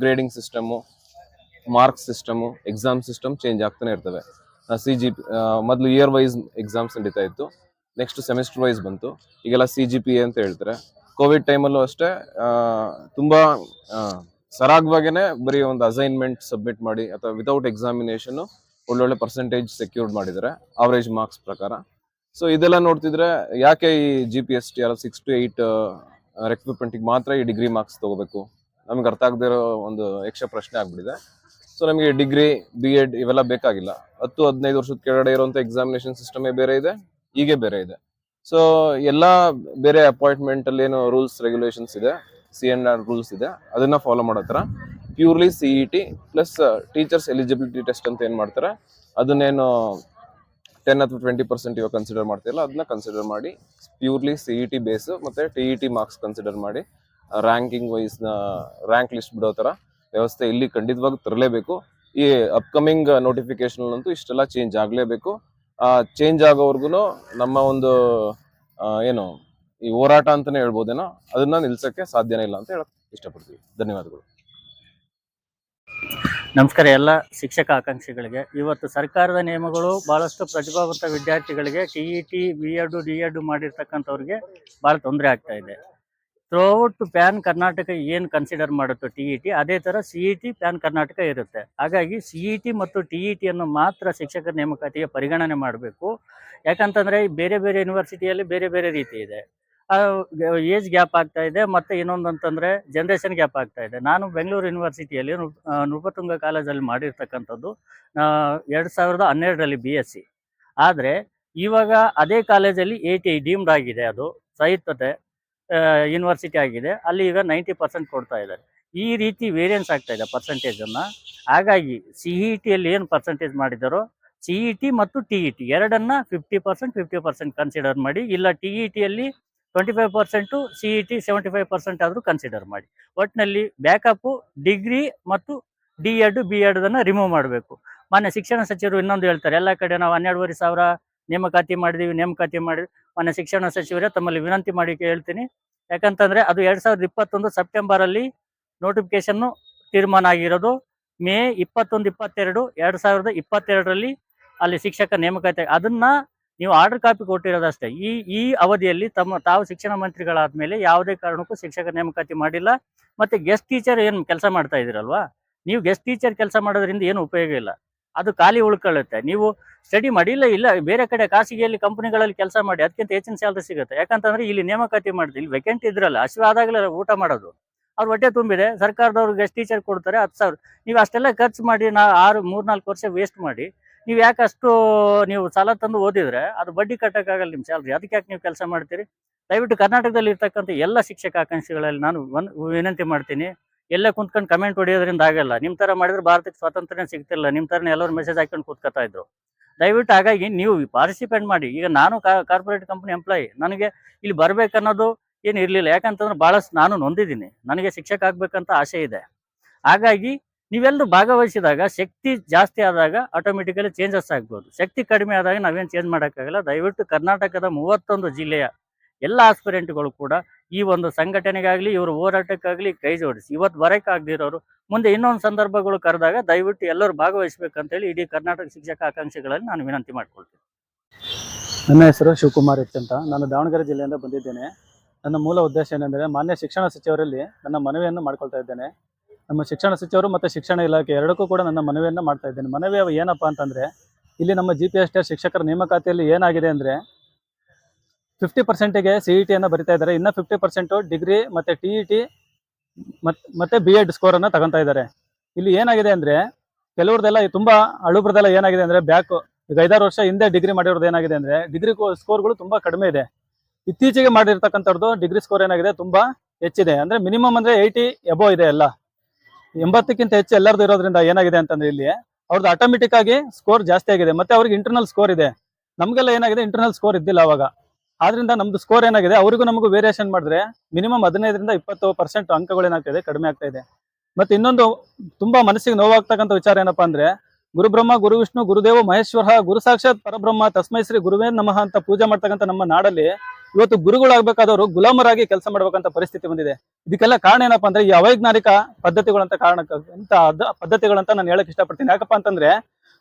grading system, marks system, exam system change ಆಗ್ತಾನೆ ಇರ್ತವೆ. CGP ಮೊದಲು ಇಯರ್ ವೈಸ್ ಎಕ್ಸಾಮ್ಸ್ ನಡೀತಾ ಇತ್ತು, ನೆಕ್ಸ್ಟ್ ಸೆಮಿಸ್ಟರ್ ವೈಸ್ ಬಂತು, ಈಗೆಲ್ಲ CGPA ಅಂತ ಹೇಳ್ತಾರೆ. ಕೋವಿಡ್ ಟೈಮಲ್ಲೂ ಅಷ್ಟೇ ತುಂಬಾ ಸರಾಗವಾಗೇನೆ ಬರೀ ಒಂದು ಅಸೈನ್ಮೆಂಟ್ ಸಬ್ಮಿಟ್ ಮಾಡಿ ಅಥವಾ ವಿತೌಟ್ ಎಕ್ಸಾಮಿನೇಷನ್ ಒಳ್ಳೊಳ್ಳೆ ಪರ್ಸೆಂಟೇಜ್ ಸೆಕ್ಯೂರ್ಡ್ ಮಾಡಿದ್ದಾರೆ ಅವರೇಜ್ ಮಾರ್ಕ್ಸ್ ಪ್ರಕಾರ. ಸೊ ಇದೆಲ್ಲ ನೋಡ್ತಿದ್ರೆ ಯಾಕೆ ಈ GPST 6 to 8 ರೆಕ್ರೂಟ್ಮೆಂಟಿಗೆ ಮಾತ್ರ ಈ ಡಿಗ್ರಿ ಮಾರ್ಕ್ಸ್ ತಗೋಬೇಕು? ನಮ್ಗೆ ಅರ್ಥ ಆಗದೆ ಇರೋ ಒಂದು ಯಕ್ಷ ಪ್ರಶ್ನೆ ಆಗ್ಬಿಟ್ಟಿದೆ. ಸೊ ನಮಗೆ ಡಿಗ್ರಿ B.Ed ಇವೆಲ್ಲ ಬೇಕಾಗಿಲ್ಲ. 10-15 ವರ್ಷದ ಕೆಳಗಡೆ ಇರುವಂತ ಎಕ್ಸಾಮಿನೇಷನ್ ಸಿಸ್ಟಮೇ ಬೇರೆ ಇದೆ, ಹೀಗೆ ಬೇರೆ ಇದೆ. ಸೊ ಎಲ್ಲ ಬೇರೆ ಅಪಾಯಿಂಟ್ಮೆಂಟ್ ಅಲ್ಲಿ ಏನು ರೂಲ್ಸ್ ರೆಗ್ಯುಲೇಷನ್ಸ್ ಇದೆ CNR ರೂಲ್ಸ್ ಇದೆ, ಅದನ್ನ ಫಾಲೋ ಮಾಡೋ ಥರ purely CET plus teachers eligibility test ಅಂತ ಏನು ಮಾಡ್ತಾರೆ, ಅದನ್ನೇನು 10 ಅಥವಾ 20% ಇವಾಗ ಕನ್ಸಿಡರ್ ಮಾಡ್ತಿರಲ್ಲ, ಅದನ್ನ ಕನ್ಸಿಡರ್ ಮಾಡಿ ಪ್ಯೂರ್ಲಿ CET ಬೇಸ್ ಮತ್ತೆ TET ಮಾರ್ಕ್ಸ್ ಕನ್ಸಿಡರ್ ಮಾಡಿ ರ್ಯಾಂಕಿಂಗ್ ವೈಸ್ ರ್ಯಾಂಕ್ ಲಿಸ್ಟ್ ಬಿಡೋ ಥರ ವ್ಯವಸ್ಥೆ ಇಲ್ಲಿ ಖಂಡಿತವಾಗಿ ತರಲೇಬೇಕು. ಈ ಅಪ್ಕಮಿಂಗ್ ನೋಟಿಫಿಕೇಶನ್ ಅಂತೂ ಇಷ್ಟೆಲ್ಲ ಚೇಂಜ್ ಆಗಲೇಬೇಕು. ಚೇಂಜ್ ಆಗೋವರೆಗೂ ನಮ್ಮ ಒಂದು ಏನು ಈ ಹೋರಾಟ ಅಂತಾನೆ ಹೇಳ್ಬೋದೇನೋ, ಅದನ್ನ ನಿಲ್ಸಕ್ಕೆ ಸಾಧ್ಯನೇ ಇಲ್ಲ ಅಂತ ಹೇಳಕ್ ಇಷ್ಟಪಡ್ತೀವಿ. ಧನ್ಯವಾದಗಳು. ನಮಸ್ಕಾರ ಎಲ್ಲ ಶಿಕ್ಷಕ ಆಕಾಂಕ್ಷಿಗಳಿಗೆ. ಇವತ್ತು ಸರ್ಕಾರದ ನಿಯಮಗಳು ಬಹಳಷ್ಟು ಪ್ರತಿಭಾವಂತ ವಿದ್ಯಾರ್ಥಿಗಳಿಗೆ TET B.Ed D.Ed ಮಾಡಿರ್ತಕ್ಕಂಥವ್ರಿಗೆ ಭಾಳ ತೊಂದರೆ ಆಗ್ತಾ ಇದೆ. ಥ್ರೂಔಟ್ ಪ್ಯಾನ್ ಕರ್ನಾಟಕ ಏನು ಕನ್ಸಿಡರ್ ಮಾಡುತ್ತೋ TET, ಅದೇ ಥರ CET ಪ್ಯಾನ್ ಕರ್ನಾಟಕ ಇರುತ್ತೆ. ಹಾಗಾಗಿ CET ಮತ್ತು TET ಅನ್ನು ಮಾತ್ರ ಶಿಕ್ಷಕರ ನೇಮಕಾತಿಗೆ ಪರಿಗಣನೆ ಮಾಡಬೇಕು. ಯಾಕಂತಂದರೆ ಬೇರೆ ಬೇರೆ ಯೂನಿವರ್ಸಿಟಿಯಲ್ಲಿ ಬೇರೆ ಬೇರೆ ರೀತಿ ಇದೆ. ಏಜ್ ಗ್ಯಾಪ್ ಆಗ್ತಾ ಇದೆ, ಮತ್ತು ಇನ್ನೊಂದು ಅಂತಂದರೆ ಜನ್ರೇಷನ್ ಗ್ಯಾಪ್ ಆಗ್ತಾ ಇದೆ. ನಾನು ಬೆಂಗಳೂರು ಯೂನಿವರ್ಸಿಟಿಯಲ್ಲಿ ನೃಪತುಂಗ ಕಾಲೇಜಲ್ಲಿ ಮಾಡಿರ್ತಕ್ಕಂಥದ್ದು 2012ರಲ್ಲಿ BSc. ಆದರೆ ಇವಾಗ ಅದೇ ಕಾಲೇಜಲ್ಲಿ 80 ಡೀಮ್ಡ್ ಆಗಿದೆ, ಅದು ಸ್ವಾಯತ್ತತೆ ಯೂನಿವರ್ಸಿಟಿ ಆಗಿದೆ. ಅಲ್ಲಿ ಈಗ 90% ಕೊಡ್ತಾ ಇದ್ದಾರೆ. ಈ ರೀತಿ ವೇರಿಯನ್ಸ್ ಆಗ್ತಾ ಇದೆ ಪರ್ಸೆಂಟೇಜನ್ನು. ಹಾಗಾಗಿ CETಯಲ್ಲಿ ಏನು ಪರ್ಸೆಂಟೇಜ್ ಮಾಡಿದಾರೋ CET ಮತ್ತು TET ಎರಡನ್ನ 50% ಕನ್ಸಿಡರ್ ಮಾಡಿ, ಇಲ್ಲ TETಯಲ್ಲಿ 25%, CET 75% ಆದರೂ ಕನ್ಸಿಡರ್ ಮಾಡಿ. ಒಟ್ಟಿನಲ್ಲಿ ಬ್ಯಾಕಪ್ಪು ಡಿಗ್ರಿ ಮತ್ತು D.Ed B.Ed ರಿಮೂವ್ ಮಾಡಬೇಕು. ಮಾನ್ಯ ಶಿಕ್ಷಣ ಸಚಿವರು ಇನ್ನೊಂದು ಹೇಳ್ತಾರೆ, ಎಲ್ಲ ಕಡೆ ನಾವು 12,500 ನೇಮಕಾತಿ ಮಾಡಿದ್ದೀವಿ. ಮಾನ್ಯ ಶಿಕ್ಷಣ ಸಚಿವರೇ ತಮ್ಮಲ್ಲಿ ವಿನಂತಿ ಮಾಡಿ ಹೇಳ್ತೀನಿ. ಯಾಕಂತಂದರೆ ಅದು 2021 ಸೆಪ್ಟೆಂಬರಲ್ಲಿ ನೋಟಿಫಿಕೇಶನ್ನು ತೀರ್ಮಾನ ಆಗಿರೋದು. ಮೇ 21-22 2022ರಲ್ಲಿ ಅಲ್ಲಿ ಶಿಕ್ಷಕ ನೇಮಕಾತಿ. ಅದನ್ನು ನೀವು ಆರ್ಡರ್ ಕಾಪಿ ಕೊಟ್ಟಿರೋದಷ್ಟೇ. ಈ ಅವಧಿಯಲ್ಲಿ ತಾವು ಶಿಕ್ಷಣ ಮಂತ್ರಿಗಳಾದ ಮೇಲೆ ಯಾವುದೇ ಕಾರಣಕ್ಕೂ ಶಿಕ್ಷಕ ನೇಮಕಾತಿ ಮಾಡಿಲ್ಲ. ಮತ್ತು ಗೆಸ್ಟ್ ಟೀಚರ್ ಏನು ಕೆಲಸ ಮಾಡ್ತಾ ಇದ್ದೀರಲ್ವಾ, ನೀವು ಗೆಸ್ಟ್ ಟೀಚರ್ ಕೆಲಸ ಮಾಡೋದ್ರಿಂದ ಏನು ಉಪಯೋಗ ಇಲ್ಲ, ಅದು ಖಾಲಿ ಉಳ್ಕೊಳ್ಳುತ್ತೆ. ನೀವು ಸ್ಟಡಿ ಮಾಡಿ, ಇಲ್ಲ ಬೇರೆ ಕಡೆ ಖಾಸಗಿಯಲ್ಲಿ ಕಂಪನಿಗಳಲ್ಲಿ ಕೆಲಸ ಮಾಡಿ, ಅದಕ್ಕಿಂತ ಹೆಚ್ಚಿನ ಸ್ಯಾಲ್ರಿ ಸಿಗುತ್ತೆ. ಯಾಕಂತಂದ್ರೆ ಇಲ್ಲಿ ನೇಮಕಾತಿ ಮಾಡಿದ್ರೆ ಇಲ್ಲಿ ವೇಕೆಂಟ್ ಇದ್ರಲ್ಲ, ಹಸಿವು ಆದಾಗಲೇ ಊಟ ಮಾಡೋದು. ಅವ್ರು ಹೊಟ್ಟೆ ತುಂಬಿದೆ, ಸರ್ಕಾರದವ್ರು ಗೆಸ್ಟ್ ಟೀಚರ್ ಕೊಡ್ತಾರೆ 10,000. ನೀವು ಅಷ್ಟೆಲ್ಲ ಖರ್ಚು ಮಾಡಿ 3-4 ವರ್ಷ ವೇಸ್ಟ್ ಮಾಡಿ, ನೀವು ಯಾಕೆ ಅಷ್ಟು ನೀವು ಸಾಲ ತಂದು ಓದಿದ್ರೆ ಅದು ಬಡ್ಡಿ ಕಟ್ಟೋಕ್ಕಾಗಲ್ಲ ನಿಮ್ಮ ಸ್ಯಾಲ್ರಿ. ಅದಕ್ಕೆ ಯಾಕೆ ನೀವು ಕೆಲಸ ಮಾಡ್ತೀರಿ? ದಯವಿಟ್ಟು ಕರ್ನಾಟಕದಲ್ಲಿ ಇರ್ತಕ್ಕಂಥ ಎಲ್ಲ ಶಿಕ್ಷಕ ಆಕಾಂಕ್ಷಿಗಳಲ್ಲಿ ನಾನು ವಿನಂತಿ ಮಾಡ್ತೀನಿ, ಎಲ್ಲೇ ಕುಂತ್ಕೊಂಡು ಕಮೆಂಟ್ ಹೊಡೆಯೋದ್ರಿಂದ ಆಗಲ್ಲ. ನಿಮ್ಮ ಥರ ಮಾಡಿದ್ರೆ ಭಾರತಕ್ಕೆ ಸ್ವಾತಂತ್ರ್ಯ ಸಿಗ್ತಿಲ್ಲ. ನಿಮ್ಮ ಥರನೇ ಎಲ್ಲರೂ ಮೆಸೇಜ್ ಹಾಕೊಂಡು ಕೂತ್ಕೊತಾ ಇದ್ರು. ದಯವಿಟ್ಟು ಹಾಗಾಗಿ ನೀವು ಪಾರ್ಟಿಸಿಪೇಟ್ ಮಾಡಿ. ಈಗ ನಾನು ಕಾರ್ಪೊರೇಟ್ ಕಂಪ್ನಿ ಎಂಪ್ಲಾಯಿ, ನನಗೆ ಇಲ್ಲಿ ಬರ್ಬೇಕನ್ನೋದು ಏನು ಇರಲಿಲ್ಲ. ಯಾಕಂತಂದ್ರೆ ಭಾಳಷ್ಟು ನಾನು ನೊಂದಿದ್ದೀನಿ, ನನಗೆ ಶಿಕ್ಷಕ ಆಗ್ಬೇಕಂತ ಆಸೆ ಇದೆ. ಹಾಗಾಗಿ ನೀವೆಲ್ಲರೂ ಭಾಗವಹಿಸಿದಾಗ, ಶಕ್ತಿ ಜಾಸ್ತಿ ಆದಾಗ ಆಟೋಮೆಟಿಕಲಿ ಚೇಂಜಸ್ ಆಗ್ಬೋದು. ಶಕ್ತಿ ಕಡಿಮೆ ಆದಾಗ ನಾವೇನು ಚೇಂಜ್ ಮಾಡೋಕ್ಕಾಗಲ್ಲ. ದಯವಿಟ್ಟು ಕರ್ನಾಟಕದ 31 ಜಿಲ್ಲೆಯ ಎಲ್ಲ ಆಸ್ಪಿರೆಂಟ್ಗಳು ಕೂಡ ಈ ಒಂದು ಸಂಘಟನೆಗಾಗಲಿ ಇವರು ಹೋರಾಟಕ್ಕಾಗಲಿ ಕೈ ಜೋಡಿಸಿ. ಇವತ್ತು ಬರೋಕ್ಕಾಗದಿರೋರು ಮುಂದೆ ಇನ್ನೊಂದು ಸಂದರ್ಭಗಳು ಕರೆದಾಗ ದಯವಿಟ್ಟು ಎಲ್ಲರೂ ಭಾಗವಹಿಸಬೇಕಂತೇಳಿ ಇಡೀ ಕರ್ನಾಟಕ ಶಿಕ್ಷಕ ಆಕಾಂಕ್ಷಿಗಳಲ್ಲಿ ನಾನು ವಿನಂತಿ ಮಾಡ್ಕೊಳ್ತೀನಿ. ನನ್ನ ಹೆಸರು ಶಿವಕುಮಾರ್ ಎಚ್ ಅಂತ. ನಾನು ದಾವಣಗೆರೆ ಜಿಲ್ಲೆಯಿಂದ ಬಂದಿದ್ದೇನೆ. ನನ್ನ ಮೂಲ ಉದ್ದೇಶ ಏನೆಂದರೆ, ಮಾನ್ಯ ಶಿಕ್ಷಣ ಸಚಿವರಲ್ಲಿ ನನ್ನ ಮನವಿಯನ್ನು ಮಾಡ್ಕೊಳ್ತಾ ಇದ್ದೇನೆ. ನಮ್ಮ ಶಿಕ್ಷಣ ಸಚಿವರು ಮತ್ತು ಶಿಕ್ಷಣ ಇಲಾಖೆ ಎರಡಕ್ಕೂ ಕೂಡ ನನ್ನ ಮನವಿಯನ್ನು ಮಾಡ್ತಾ ಇದ್ದೇನೆ. ಮನವಿ ಏನಪ್ಪ ಅಂತಂದರೆ, ಇಲ್ಲಿ ನಮ್ಮ GPST ಶಿಕ್ಷಕರ ನೇಮಕಾತಿಯಲ್ಲಿ ಏನಾಗಿದೆ ಅಂದರೆ 50%ಗೆ CET ಬರಿತಾ ಇದ್ದಾರೆ, ಇನ್ನು 50% ಡಿಗ್ರಿ ಮತ್ತು TET ಮತ್ತು B.Ed ಸ್ಕೋರನ್ನು ತಗೊತಾ ಇದ್ದಾರೆ. ಇಲ್ಲಿ ಏನಾಗಿದೆ ಅಂದರೆ, ಕೆಲವ್ರದೆಲ್ಲ ತುಂಬ ಹಳುಬ್ರದೆಲ್ಲ ಏನಾಗಿದೆ ಅಂದರೆ ಬ್ಯಾಕ್, ಈಗ 5-6 ವರ್ಷ ಹಿಂದೆ ಡಿಗ್ರಿ ಮಾಡಿರೋದು ಏನಾಗಿದೆ ಅಂದರೆ ಡಿಗ್ರಿ ಸ್ಕೋರ್ಗಳು ತುಂಬ ಕಡಿಮೆ ಇದೆ. ಇತ್ತೀಚೆಗೆ ಮಾಡಿರ್ತಕ್ಕಂಥವ್ರದ್ದು ಡಿಗ್ರಿ ಸ್ಕೋರ್ ಏನಾಗಿದೆ ತುಂಬ ಹೆಚ್ಚಿದೆ. ಅಂದರೆ ಮಿನಿಮಮ್ ಅಂದರೆ 80 ಎಬೋ ಇದೆ. ಎಲ್ಲ 80ಕ್ಕಿಂತ ಹೆಚ್ಚು ಎಲ್ಲರದ್ದು ಇರೋದ್ರಿಂದ ಏನಾಗಿದೆ ಅಂತಂದ್ರೆ ಇಲ್ಲಿ ಅವ್ರದ್ದು ಆಟೋಮೆಟಿಕ್ ಆಗಿ ಸ್ಕೋರ್ ಜಾಸ್ತಿ ಆಗಿದೆ. ಮತ್ತೆ ಅವ್ರಿಗೆ ಇಂಟರ್ನಲ್ ಸ್ಕೋರ್ ಇದೆ. ನಮಗೆಲ್ಲ ಏನಾಗಿದೆ ಇಂಟರ್ನಲ್ ಸ್ಕೋರ್ ಇದ್ದಿಲ್ಲ ಅವಾಗ. ಆದ್ರಿಂದ ನಮ್ದು ಸ್ಕೋರ್ ಏನಾಗಿದೆ ಅವ್ರಿಗೂ ನಮಗೂ ವೇರಿಯೇಷನ್ ಮಾಡಿದ್ರೆ ಮಿನಿಮಮ್ 15-20% ಅಂಕಗಳು ಏನಾಗ್ತಿದೆ, ಕಡಿಮೆ ಆಗ್ತಾ ಇದೆ. ಮತ್ತೆ ಇನ್ನೊಂದು ತುಂಬಾ ಮನಸ್ಸಿಗೆ ನೋವಾಗ್ತಕ್ಕಂಥ ವಿಚಾರ ಏನಪ್ಪಾ ಅಂದ್ರೆ, ಗುರುಬ್ರಹ್ಮ ಗುರು ವಿಷ್ಣು ಗುರುದೇವ ಮಹೇಶ್ವರ ಗುರು ಸಾಕ್ಷಾತ್ ಪರಬ್ರಹ್ಮ ತಸ್ಮೈ ಶ್ರೀ ಗುರುವೇ ನಮಃ ಅಂತ ಪೂಜೆ ಮಾಡ್ತಕ್ಕಂಥ ನಮ್ಮ ನಾಡಲ್ಲಿ ಇವತ್ತು ಗುರುಗಳಾಗಬೇಕಾದವರು ಗುಲಾಮರಾಗಿ ಕೆಲಸ ಮಾಡ್ಬೇಕಂತ ಪರಿಸ್ಥಿತಿ ಬಂದಿದೆ. ಇದಕ್ಕೆಲ್ಲ ಕಾರಣ ಏನಪ್ಪಾ ಅಂದ್ರೆ ಈ ಅವೈಜ್ಞಾನಿಕ ಪದ್ಧತಿಗಳಂತ ಪದ್ಧತಿಗಳಂತ ನಾನು ಹೇಳಕ್ ಇಷ್ಟಪಡ್ತೀನಿ. ಯಾಕಪ್ಪ ಅಂತಂದ್ರೆ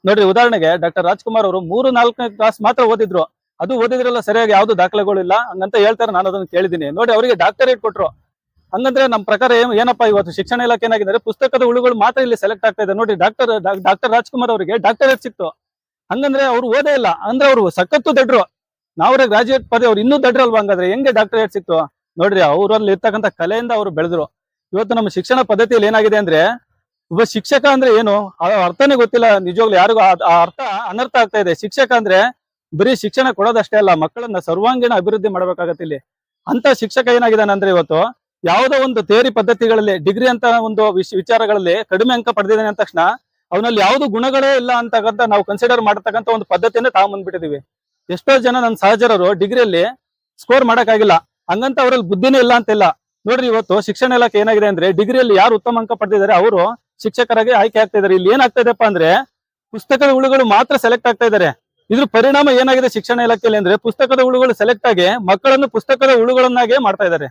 ನೋಡ್ರಿ, ಉದಾಹರಣೆಗೆ ಡಾಕ್ಟರ್ ರಾಜ್ಕುಮಾರ್ ಅವರು 3-4ನೇ ಕ್ಲಾಸ್ ಮಾತ್ರ ಓದಿದ್ರು. ಅದು ಓದಿದ್ರಲ್ಲ ಸರಿಯಾಗಿ ಯಾವ್ದು ದಾಖಲೆಗಳಿಲ್ಲ ಹಂಗಂತ ಹೇಳ್ತಾರೆ. ನಾನು ಅದನ್ನ ಕೇಳಿದ್ದೀನಿ. ನೋಡಿ, ಅವರಿಗೆ ಡಾಕ್ಟರೇಟ್ ಕೊಟ್ರು. ಹಂಗಂದ್ರೆ ನಮ್ಮ ಪ್ರಕಾರ ಏನಪ್ಪಾ ಇವತ್ತು ಶಿಕ್ಷಣ ಇಲಾಖೆ ಏನಾಗಿದೆ, ಪುಸ್ತಕದ ಹುಳುಗಳು ಮಾತ್ರ ಇಲ್ಲಿ ಸೆಲೆಕ್ಟ್ ಆಗ್ತಾ ಇದೆ. ನೋಡಿ, ಡಾಕ್ಟರ್ ರಾಜ್ಕುಮಾರ್ ಅವರಿಗೆ ಡಾಕ್ಟರೇಟ್ ಸಿಕ್ತು. ಹಂಗಂದ್ರೆ ಅವ್ರು ಓದೇ ಇಲ್ಲ ಅಂದ್ರೆ ಅವ್ರು ಸಖತ್ತು ದಡ್ರು. ನಾವ್ರೆ ಗ್ರಾಜುಯೇಟ್ ಪದವಿ, ಅವ್ರು ಇನ್ನೂ ದಡ್ರಲ್ವಾ? ಹಂಗಾದ್ರೆ ಹೆಂಗೆ ಡಾಕ್ಟರೇಟ್ ಸಿಕ್ತು? ನೋಡ್ರಿ, ಅವರಲ್ಲಿ ಇರ್ತಕ್ಕಂಥ ಕಲೆಯಿಂದ ಅವ್ರು ಬೆಳೆದ್ರು. ಇವತ್ತು ನಮ್ಮ ಶಿಕ್ಷಣ ಪದ್ಧತಿಯಲ್ಲಿ ಏನಾಗಿದೆ ಅಂದ್ರೆ, ಒಬ್ಬ ಶಿಕ್ಷಕ ಅಂದ್ರೆ ಏನು ಅರ್ಥನೇ ಗೊತ್ತಿಲ್ಲ ನಿಜವಾಗ್ಲು ಯಾರಿಗೂ. ಆ ಅರ್ಥ ಅನರ್ಥ ಆಗ್ತಾ ಇದೆ. ಶಿಕ್ಷಕ ಅಂದ್ರೆ ಬರೀ ಶಿಕ್ಷಣ ಕೊಡೋದಷ್ಟೇ ಅಲ್ಲ, ಮಕ್ಕಳನ್ನ ಸರ್ವಾಂಗೀಣ ಅಭಿವೃದ್ಧಿ ಮಾಡ್ಬೇಕಾಗತ್ತೆ ಇಲ್ಲಿ. ಅಂತ ಶಿಕ್ಷಕ ಏನಾಗಿದ್ದಾನೆ ಅಂದ್ರೆ ಇವತ್ತು ಯಾವುದೋ ಒಂದು ಥಿಯರಿ ಪದ್ಧತಿಗಳಲ್ಲಿ ಡಿಗ್ರಿ ಅಂತ ಒಂದು ವಿಚಾರಗಳಲ್ಲಿ ಕಡಿಮೆ ಅಂಕ ಪಡೆದಿದ್ದಾನೆ ಅಂದ ತಕ್ಷಣ ಅವನಲ್ಲಿ ಯಾವ್ದು ಗುಣಗಳೇ ಇಲ್ಲ ಅಂತಕ್ಕಂಥ ನಾವು ಕನ್ಸಿಡರ್ ಮಾಡತಕ್ಕಂಥ ಒಂದು ಪದ್ಧತಿಯನ್ನ ತಾವು ಬಂದ್ಬಿಟ್ಟಿದೀವಿ. ಎಷ್ಟೋ ಜನ ನನ್ನ ಸಹಚರರು ಡಿಗ್ರಿಯಲ್ಲಿ ಸ್ಕೋರ್ ಮಾಡಕ್ಕಾಗಿಲ್ಲ, ಹಂಗಂತ ಅವರಲ್ಲಿ ಬುದ್ಧಿನೇ ಇಲ್ಲ ಅಂತಿಲ್ಲ. ನೋಡ್ರಿ, ಇವತ್ತು ಶಿಕ್ಷಣ ಇಲಾಖೆ ಏನಾಗಿದೆ ಅಂದ್ರೆ ಡಿಗ್ರಿಯಲ್ಲಿ ಯಾರು ಉತ್ತಮ ಅಂಕ ಪಡೆದಿದ್ದಾರೆ ಅವರು ಶಿಕ್ಷಕರಾಗಿ ಆಯ್ಕೆ ಆಗ್ತಾ ಇದಾರೆ. ಇಲ್ಲಿ ಏನಾಗ್ತಾ ಇದೆಪ್ಪ ಅಂದ್ರೆ ಪುಸ್ತಕದ ಹುಳುಗಳು ಮಾತ್ರ ಸೆಲೆಕ್ಟ್ ಆಗ್ತಾ ಇದಾರೆ. ಇದ್ರ ಪರಿಣಾಮ ಏನಾಗಿದೆ ಶಿಕ್ಷಣ ಇಲಾಖೆಯಲ್ಲಿ ಅಂದ್ರೆ ಪುಸ್ತಕದ ಹುಳುಗಳು ಸೆಲೆಕ್ಟ್ ಆಗಿ ಮಕ್ಕಳನ್ನು ಪುಸ್ತಕದ ಹುಳುಗಳನ್ನಾಗೆ ಮಾಡ್ತಾ ಇದ್ದಾರೆ.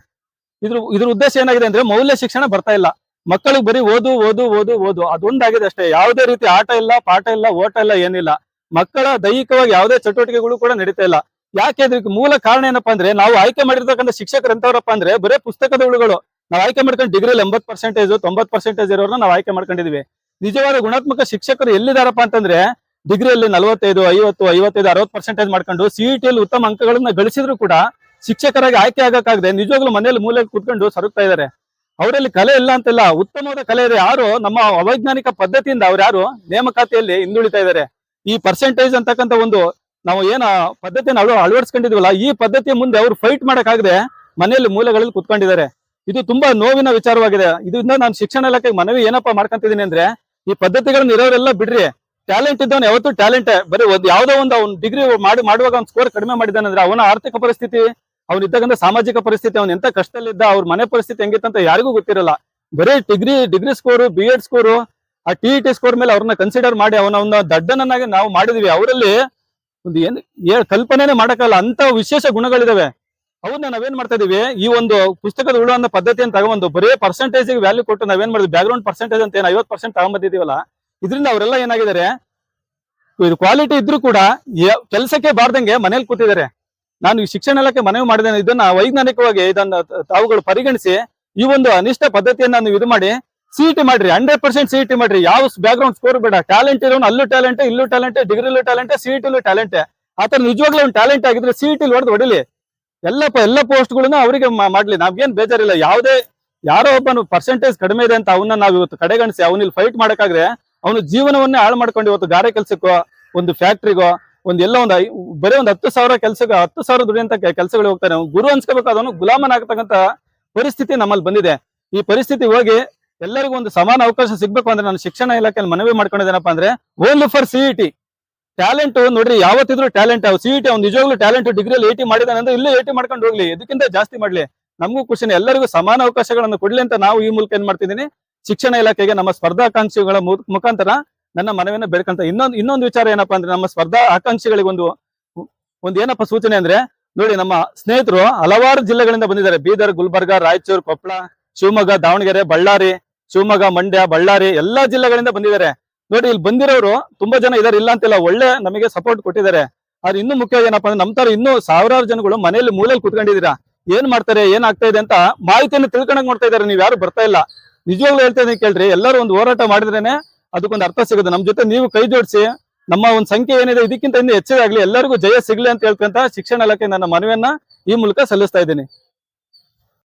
ಇದ್ರ ಉದ್ದೇಶ ಏನಾಗಿದೆ ಅಂದ್ರೆ ಮೌಲ್ಯ ಶಿಕ್ಷಣ ಬರ್ತಾ ಇಲ್ಲ, ಮಕ್ಕಳಿಗೆ ಬರೀ ಓದು ಓದು ಓದು ಓದು ಅದೊಂದಾಗಿದೆ ಅಷ್ಟೇ. ಯಾವುದೇ ರೀತಿ ಆಟ ಇಲ್ಲ, ಪಾಠ ಇಲ್ಲ, ಓಟ ಇಲ್ಲ, ಏನಿಲ್ಲ. ಮಕ್ಕಳ ದೈಹಿಕವಾಗಿ ಯಾವುದೇ ಚಟುವಟಿಕೆಗಳು ಕೂಡ ನಡೀತಾ ಇಲ್ಲ. ಯಾಕೆ ಇದಕ್ಕೆ ಮೂಲ ಕಾರಣ ಏನಪ್ಪಾ ಅಂದ್ರೆ ನಾವು ಆಯ್ಕೆ ಮಾಡಿರ್ತಕ್ಕಂಥ ಶಿಕ್ಷಕರು ಎಂತವ್ರಪ್ಪ ಅಂದ್ರೆ ಬರೇ ಪುಸ್ತಕದ ಹುಳುಗಳು. ನಾವು ಆಯ್ಕೆ ಮಾಡ್ಕೊಂಡು ಡಿಗ್ರಿಯಲ್ಲಿ 80% 90% ಇರೋರ್ನ ನಾವು ಆಯ್ಕೆ ಮಾಡ್ಕೊಂಡಿದೀವಿ. ನಿಜವಾದ ಗುಣಾತ್ಮಕ ಶಿಕ್ಷಕರು ಎಲ್ಲಿದಾರಪ್ಪ ಅಂತಂದ್ರೆ ಡಿಗ್ರಿಯಲ್ಲಿ 45, 50, 55, 60% ಮಾಡ್ಕೊಂಡು ಸಿಇಟಿಯಲ್ಲಿ ಉತ್ತಮ ಅಂಕಗಳನ್ನ ಗಳಿಸಿದ್ರು ಕೂಡ ಶಿಕ್ಷಕರಾಗಿ ಆಯ್ಕೆ ಆಗಕ್ಕಾಗದೆ ನಿಜವಾಗ್ಲೂ ಮನೆಯಲ್ಲಿ ಮೂಲೆಯಲ್ಲಿ ಕುತ್ಕೊಂಡು ಸರುಗ್ತಾ ಇದಾರೆ. ಅವರಲ್ಲಿ ಕಲೆ ಇಲ್ಲ ಅಂತಿಲ್ಲ, ಉತ್ತಮವಾದ ಕಲೆ ಇದೆ. ಯಾರು ನಮ್ಮ ಅವೈಜ್ಞಾನಿಕ ಪದ್ಧತಿಯಿಂದ ಅವ್ರು ಯಾರು ನೇಮಕಾತಿಯಲ್ಲಿ ಹಿಂದುಳಿತಾ ಇದಾರೆ. ಈ ಪರ್ಸೆಂಟೇಜ್ ಅಂತಕ್ಕಂಥ ಒಂದು ನಾವು ಏನ ಪದ್ಧತಿಯನ್ನು ಅಳವಡಿಸ್ಕೊಂಡಿದ್ವಲ್ಲ, ಈ ಪದ್ಧತಿಯ ಮುಂದೆ ಅವ್ರು ಫೈಟ್ ಮಾಡಕ್ಕಾಗದೆ ಮನೆಯಲ್ಲಿ ಮೂಲೆಗಳಲ್ಲಿ ಕುತ್ಕೊಂಡಿದ್ದಾರೆ. ಇದು ತುಂಬಾ ನೋವಿನ ವಿಚಾರವಾಗಿದೆ. ಇದರಿಂದ ನಾನು ಶಿಕ್ಷಣ ಇಲಾಖೆಗೆ ಮನವಿ ಏನಪ್ಪಾ ಮಾಡ್ಕೊಂತಿದ್ದೀನಿ ಅಂದ್ರೆ ಈ ಪದ್ಧತಿಗಳನ್ನ ಇರೋರೆಲ್ಲ ಬಿಡ್ರಿ. ಟ್ಯಾಲೆಂಟ್ ಇದ್ದವನು ಯಾವತ್ತೂ ಟ್ಯಾಲೆಂಟ್. ಬರೀ ಯಾವ್ದೋ ಒಂದು ಅವ್ನು ಡಿಗ್ರಿ ಮಾಡುವಾಗ ಅವ್ನ ಸ್ಕೋರ್ ಕಡಿಮೆ ಮಾಡಿದ್ದಾನೆ ಅಂದ್ರೆ ಅವನ ಆರ್ಥಿಕ ಪರಿಸ್ಥಿತಿ, ಅವ್ನು ಇದ್ದಾಗಂತ ಸಾಮಾಜಿಕ ಪರಿಸ್ಥಿತಿ, ಅವ್ನು ಎಂತ ಕಷ್ಟದಲ್ಲಿದ್ದ, ಅವ್ರ ಮನೆ ಪರಿಸ್ಥಿತಿ ಹೆಂಗಿತ್ತಂತ ಯಾರಿಗೂ ಗೊತ್ತಿರಲ್ಲ. ಬರೀ ಡಿಗ್ರಿ ಸ್ಕೋರು, BEd ಸ್ಕೋರು, ಆ TET ಸ್ಕೋರ್ ಮೇಲೆ ಅವ್ರನ್ನ ಕನ್ಸಿಡರ್ ಮಾಡಿ ಅವನ ದಡ್ಡನನ್ನಾಗಿ ನಾವು ಮಾಡಿದೀವಿ. ಅವರಲ್ಲಿ ಒಂದು ಕಲ್ಪನೆನೇ ಮಾಡಕ್ಕಲ್ಲ ಅಂತ ವಿಶೇಷ ಗುಣಗಳಿದಾವೆ. ಅವ್ರನ್ನ ನಾವೇನ್ ಮಾಡ್ತಾ ಇದೀವಿ, ಈ ಒಂದು ಪುಸ್ತಕದ ಹುಳು ಅನ್ನೋ ಪದ್ಧತಿಯನ್ನು ತಗೊಂಡು ಬರೀ ಪರ್ಸೆಂಟೇಜ್ ವ್ಯಾಲ್ಯೂ ಕೊಟ್ಟು ನಾವೇನ್ ಮಾಡಿದ್ವಿ, ಬ್ಯಾಕ್ ಗ್ರೌಂಡ್ ಪರ್ಸೆಂಟೇಜ್ ಅಂತ 50% ತಗೊಂಡ್ಬಂದಿದೀವಲ್ಲ, ಇದರಿಂದ ಅವರೆಲ್ಲ ಏನಾಗಿದ್ದಾರೆ, ಇದು ಕ್ವಾಲಿಟಿ ಇದ್ರೂ ಕೂಡ ಕೆಲಸಕ್ಕೆ ಬಾರ್ದಂಗೆ ಮನೇಲಿ ಕೂತಿದ್ದಾರೆ. ನಾನು ಈ ಶಿಕ್ಷಣ ಇಲಾಖೆ ಮನವಿ ಮಾಡಿದ್ದೇನೆ, ಇದನ್ನ ವೈಜ್ಞಾನಿಕವಾಗಿ ಇದನ್ನ ತಾವುಗಳು ಪರಿಗಣಿಸಿ ಈ ಒಂದು ಅನಿಷ್ಟ ಪದ್ಧತಿಯನ್ನ ನೀವು ಇದು ಮಾಡಿ CET ಮಾಡ್ರಿ, 100% CET ಮಾಡ್ರಿ. ಯಾವ ಬ್ಯಾಕ್ ಗ್ರೌಂಡ್ ಸ್ಕೋರ್ ಬೇಡ. ಟ್ಯಾಲೆಂಟ್ ಇರೋನು ಅಲ್ಲೂ ಟ್ಯಾಲೆಂಟ್, ಇಲ್ಲೂ ಟ್ಯಾಲೆಂಟ್, ಡಿಗ್ರಿಲೂ ಟ್ಯಾಲೆಂಟ್, CET ಟ್ಯಾಲೆಂಟ್. ಆತರ ನಿಜವಾಗ್ಲೂ ಒಂದು ಟ್ಯಾಲೆಂಟ್ ಆಗಿದ್ರೆ CET ಹೊಡೆಲಿ. ಎಲ್ಲ ಪೋಸ್ಟ್ಗಳನ್ನ ಅವರಿಗೆ ಮಾಡ್ಲಿ, ನಾವ್ಗೇನ್ ಬೇಜಾರಿಲ್ಲ. ಯಾರೋ ಒಬ್ಬನು ಪರ್ಸೆಂಟೇಜ್ ಕಡಿಮೆ ಇದೆ ಅಂತ ಅವನ್ನ ನಾವು ಇವತ್ತು ಕಡೆಗಣಿಸಿ ಅವನಿಲ್ಲಿ ಫೈಟ್ ಮಾಡಕ್ಕಾಗ್ರೆ ಅವನು ಜೀವನವನ್ನೇ ಹಾಳು ಮಾಡ್ಕೊಂಡು ಇವತ್ತು ಗಾರೆ ಕೆಲ್ಸಕ್ಕೋ, ಒಂದು ಫ್ಯಾಕ್ಟ್ರಿಗೋ, ಬರೀ ಒಂದು 10,000 ಕೆಲ್ಸಕ್ಕೆ 10,000 ದುಡಿಯಂತ ಕೆಲಸಗಳು ಹೋಗ್ತಾನೆ. ಗುರು ಅನ್ಸ್ಕೋಬೇಕು, ಅದನ್ನು ಗುಲಾಮನಾಗತಕ್ಕಂತ ಪರಿಸ್ಥಿತಿ ನಮ್ಮಲ್ಲಿ ಬಂದಿದೆ. ಈ ಪರಿಸ್ಥಿತಿ ಹೋಗಿ ಎಲ್ಲರಿಗೂ ಒಂದು ಸಮಾನ ಅವಕಾಶ ಸಿಗ್ಬೇಕು ಅಂದ್ರೆ ನಾನು ಶಿಕ್ಷಣ ಇಲಾಖೆಯಲ್ಲಿ ಮನವಿ ಮಾಡ್ಕೊಂಡಿದ್ದೇನಪ್ಪ ಅಂದ್ರೆ ಓನ್ಲಿ ಫಾರ್ CET. ಟ್ಯಾಲೆಂಟ್ ನೋಡ್ರಿ, ಯಾವತ್ತಿದ್ರು ಟ್ಯಾಲೆಂಟ್. CET ಅವ್ನು ನಿಜವಾಗ್ಲೂ ಟ್ಯಾಲೆಂಟ್ ಡಿಗ್ರಿಯಲ್ಲಿ 80 ಮಾಡಿದಾನೆ ಅಂದ್ರೆ ಇಲ್ಲೇ 80 ಮಾಡ್ಕೊಂಡು ಹೋಗ್ಲಿ, ಇದಕ್ಕಿಂತ ಜಾಸ್ತಿ ಮಾಡ್ಲಿ, ನಮಗೂ ಖುಷಿನೇ. ಎಲ್ಲರಿಗೂ ಸಮಾನ ಅವಕಾಶಗಳನ್ನು ಕೊಡ್ಲಿ ಅಂತ ನಾವು ಈ ಮೂಲಕ ಏನ್ ಮಾಡ್ತಿದ್ದೀನಿ, ಶಿಕ್ಷಣ ಇಲಾಖೆಗೆ ನಮ್ಮ ಸ್ಪರ್ಧಾಕಾಂಕ್ಷಿಗಳ ಮುಖಾಂತರ ನನ್ನ ಮನವಿಯನ್ನು ಬೇಡ್ಕೊಂತ. ಇನ್ನೊಂದು ವಿಚಾರ ಏನಪ್ಪಾ ಅಂದ್ರೆ ನಮ್ಮ ಸ್ಪರ್ಧಾ ಆಕಾಂಕ್ಷಿಗಳಿಗೆ ಒಂದು ಏನಪ್ಪಾ ಸೂಚನೆ ಅಂದ್ರೆ, ನೋಡಿ ನಮ್ಮ ಸ್ನೇಹಿತರು ಹಲವಾರು ಜಿಲ್ಲೆಗಳಿಂದ ಬಂದಿದ್ದಾರೆ. ಬೀದರ್, ಗುಲ್ಬರ್ಗ, ರಾಯಚೂರು, ಕೊಪ್ಪಳ, ಶಿವಮೊಗ್ಗ, ದಾವಣಗೆರೆ, ಬಳ್ಳಾರಿ, ಶಿವಮೊಗ್ಗ, ಮಂಡ್ಯ, ಬಳ್ಳಾರಿ ಎಲ್ಲಾ ಜಿಲ್ಲೆಗಳಿಂದ ಬಂದಿದ್ದಾರೆ. ನೋಡಿ, ಇಲ್ಲಿ ಬಂದಿರೋರು ತುಂಬಾ ಜನ ಇದಾರೆ, ಇಲ್ಲ ಅಂತಿಲ್ಲ, ಒಳ್ಳೆ ನಮಗೆ ಸಪೋರ್ಟ್ ಕೊಟ್ಟಿದ್ದಾರೆ. ಆದ್ರೆ ಇನ್ನೂ ಮುಖ್ಯ ಏನಪ್ಪಾ ಅಂದ್ರೆ ನಮ್ಮ ತರ ಇನ್ನೂ ಸಾವಿರಾರು ಜನಗಳು ಮನೆಯಲ್ಲಿ ಮೂಲೆಯಲ್ಲಿ ಕುತ್ಕೊಂಡಿದ್ದೀರಾ. ಏನ್ ಮಾಡ್ತಾರೆ, ಏನಾಗ್ತಾ ಇದೆ ಅಂತ ಮಾಹಿತಿಯನ್ನು ತಿಳ್ಕೊಂಡಂಗ್ ನೋಡ್ತಾ ಇದಾರೆ. ನೀವ್ ಯಾರು ಬರ್ತಾ ಇಲ್ಲ. ನಿಜವಾಗ್ಲೂ ಹೇಳ್ತಾ ಇದೀನಿ ಕೇಳ್ರಿ, ಎಲ್ಲರೂ ಒಂದು ಹೋರಾಟ ಮಾಡಿದ್ರೇನೆ ಅದಕ್ಕೊಂದು ಅರ್ಥ ಸಿಗುತ್ತೆ. ನಮ್ ಜೊತೆ ನೀವು ಕೈ ಜೋಡಿಸಿ ನಮ್ಮ ಒಂದು ಸಂಖ್ಯೆ ಏನಿದೆ ಇದಕ್ಕಿಂತ ಇನ್ನೂ ಹೆಚ್ಚಾಗ್ಲಿ, ಎಲ್ಲರಿಗೂ ಜಯ ಸಿಗ್ಲಿ ಅಂತ ಹೇಳ್ಕೊಂತ ಶಿಕ್ಷಣ ಇಲಾಖೆ ನನ್ನ ಮನವಿಯನ್ನ ಈ ಮೂಲಕ ಸಲ್ಲಿಸ್ತಾ ಇದ್ದೀನಿ.